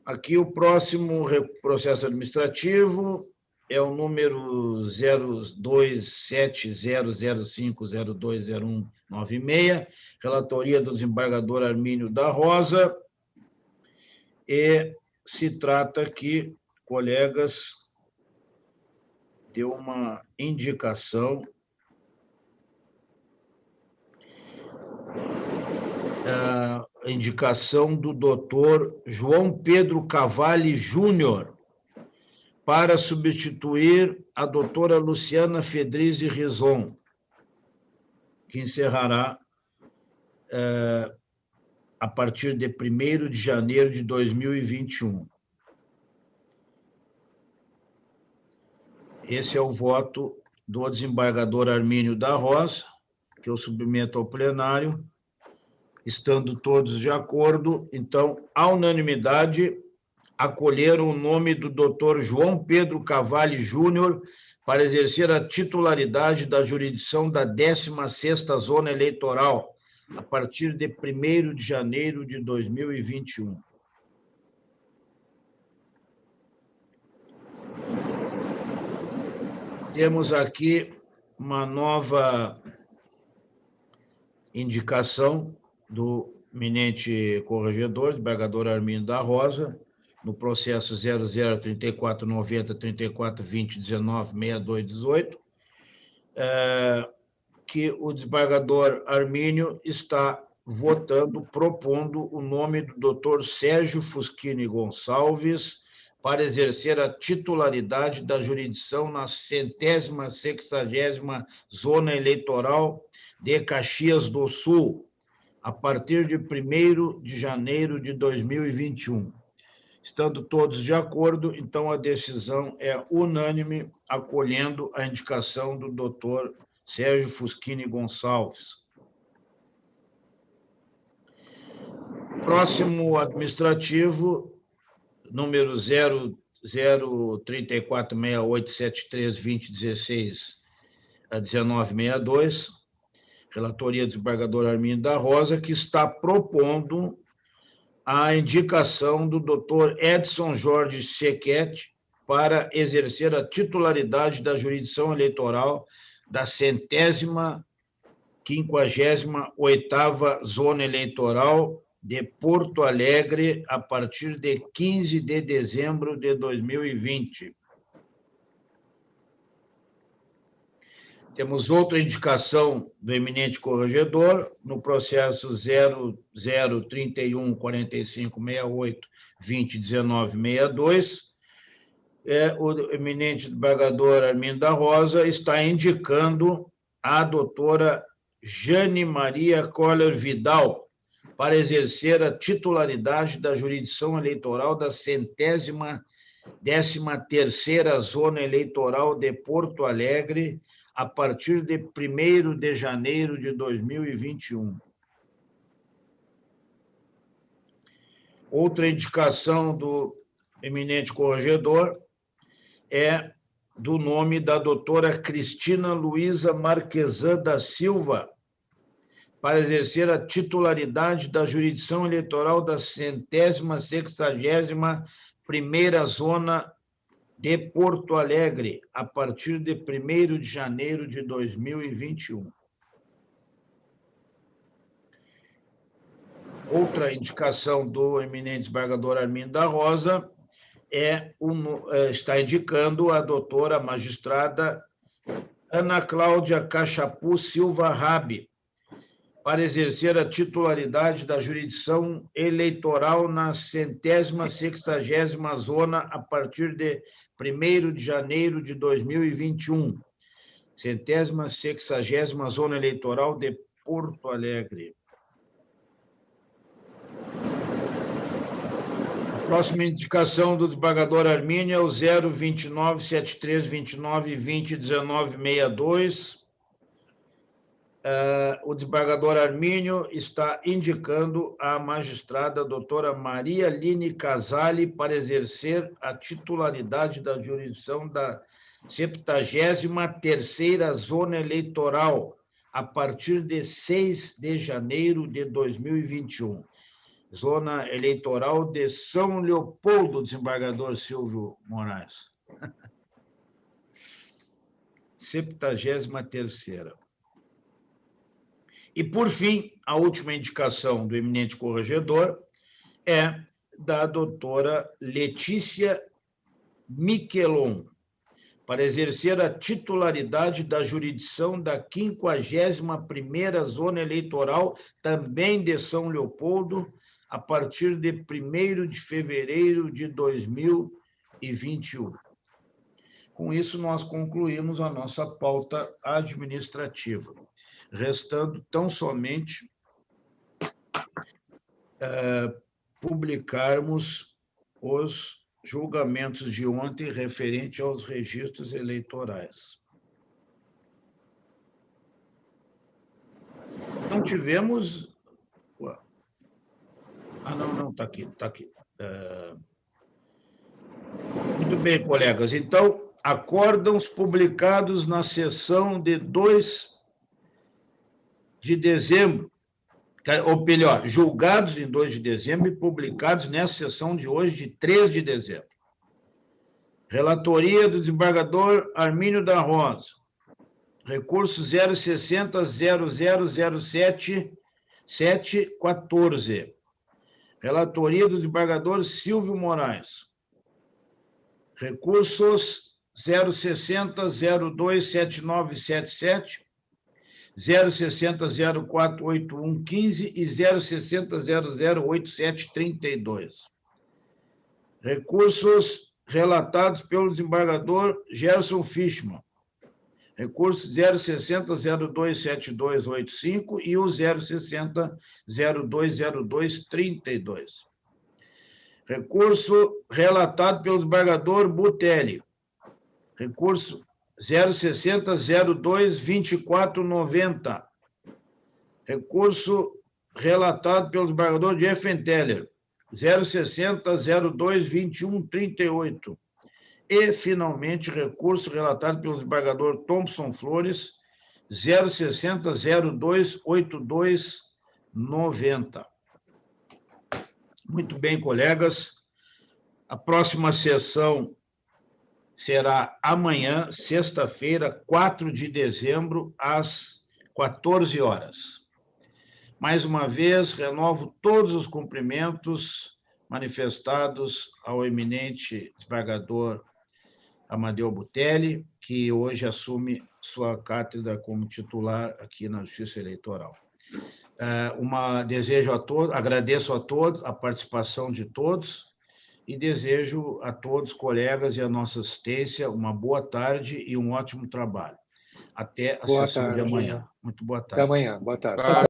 Aqui o próximo processo administrativo é o número 027005020196, relatoria do desembargador Armínio da Rosa, e se trata aqui, colegas, de uma indicação do doutor João Pedro Cavalli Júnior para substituir a doutora Luciana Fedrizzi Rison, que encerrará a partir de 1º de janeiro de 2021. Esse é o voto do desembargador Armínio da Rosa, que eu submeto ao plenário. Estando todos de acordo, então, à unanimidade, acolheram o nome do doutor João Pedro Cavalli Júnior para exercer a titularidade da jurisdição da 16ª Zona Eleitoral, a partir de 1º de janeiro de 2021. Temos aqui uma nova indicação do eminente corregedor, desembargador Armínio da Rosa, no processo 0034903420196218, que o desembargador Armínio está votando, propondo o nome do doutor Sérgio Fuschini Gonçalves para exercer a titularidade da jurisdição na 160ª Zona Eleitoral de Caxias do Sul, a partir de 1º de janeiro de 2021. Estando todos de acordo, então a decisão é unânime, acolhendo a indicação do doutor Sérgio Fuschini Gonçalves. Próximo administrativo, número 003468732016-1962, relatoria do desembargador Armínio da Rosa, que está propondo a indicação do doutor Edson Jorge Sequete para exercer a titularidade da jurisdição eleitoral da 158ª Zona Eleitoral de Porto Alegre, a partir de 15 de dezembro de 2020. Temos outra indicação do eminente corregedor, no processo 00314568201962. O eminente desembargador Armínio da Rosa está indicando a doutora Jane Maria Coller Vidal para exercer a titularidade da jurisdição eleitoral da 113ª Zona Eleitoral de Porto Alegre, a partir de 1º de janeiro de 2021. Outra indicação do eminente corregedor é do nome da doutora Cristina Luiza Marquesan da Silva, para exercer a titularidade da jurisdição eleitoral da 161ª Zona de Porto Alegre, a partir de 1º de janeiro de 2021. Outra indicação do eminente desembargador Armindo da Rosa está indicando a doutora magistrada Ana Cláudia Cachapu Silva Rabi, para exercer a titularidade da jurisdição eleitoral na 160ª Zona a partir de 1º de janeiro de 2021. 160ª Zona Eleitoral de Porto Alegre. A próxima indicação do desembargador Armínio é o 0297329201962. O desembargador Armínio está indicando a magistrada doutora Maria Aline Casale para exercer a titularidade da jurisdição da 73ª Zona Eleitoral a partir de 6 de janeiro de 2021. Zona Eleitoral de São Leopoldo, desembargador Silvio Moraes. 73ª. E, por fim, a última indicação do eminente corregedor é da doutora Letícia Miquelon, para exercer a titularidade da jurisdição da 51ª Zona Eleitoral, também de São Leopoldo, a partir de 1º de fevereiro de 2021. Com isso, nós concluímos a nossa pauta administrativa, restando tão somente publicarmos os julgamentos de ontem referente aos registros eleitorais. Não tivemos... não, está aqui, está aqui. Muito bem, colegas. Então, acórdãos publicados na sessão de 2 de dezembro, ou melhor, julgados em 2 de dezembro e publicados nessa sessão de hoje, de 3 de dezembro. Relatoria do desembargador Armínio da Rosa. Recurso 060.0007.714. Relatoria do desembargador Silvio Moraes. Recursos 060.027977, 060.048115 e 060.008732. Recursos relatados pelo desembargador Gerson Fischmann. Recurso 060.027285 e o 060.020232. Recurso relatado pelo desembargador Butelli. Recurso 060.022490. Recurso relatado pelo desembargador Jeffenteller. 060.022138. E, finalmente, recurso relatado pelo desembargador Thompson Flores, 060.028290. Muito bem, colegas. A próxima sessão será amanhã, sexta-feira, 4 de dezembro, às 14 horas. Mais uma vez, renovo todos os cumprimentos manifestados ao eminente desembargador Amadeu Butelli, que hoje assume sua cátedra como titular aqui na Justiça Eleitoral. Agradeço a todos a participação de todos e desejo a todos, colegas e a nossa assistência, uma boa tarde e um ótimo trabalho. Até a sessão de amanhã. Muito boa tarde. Até amanhã. Boa tarde.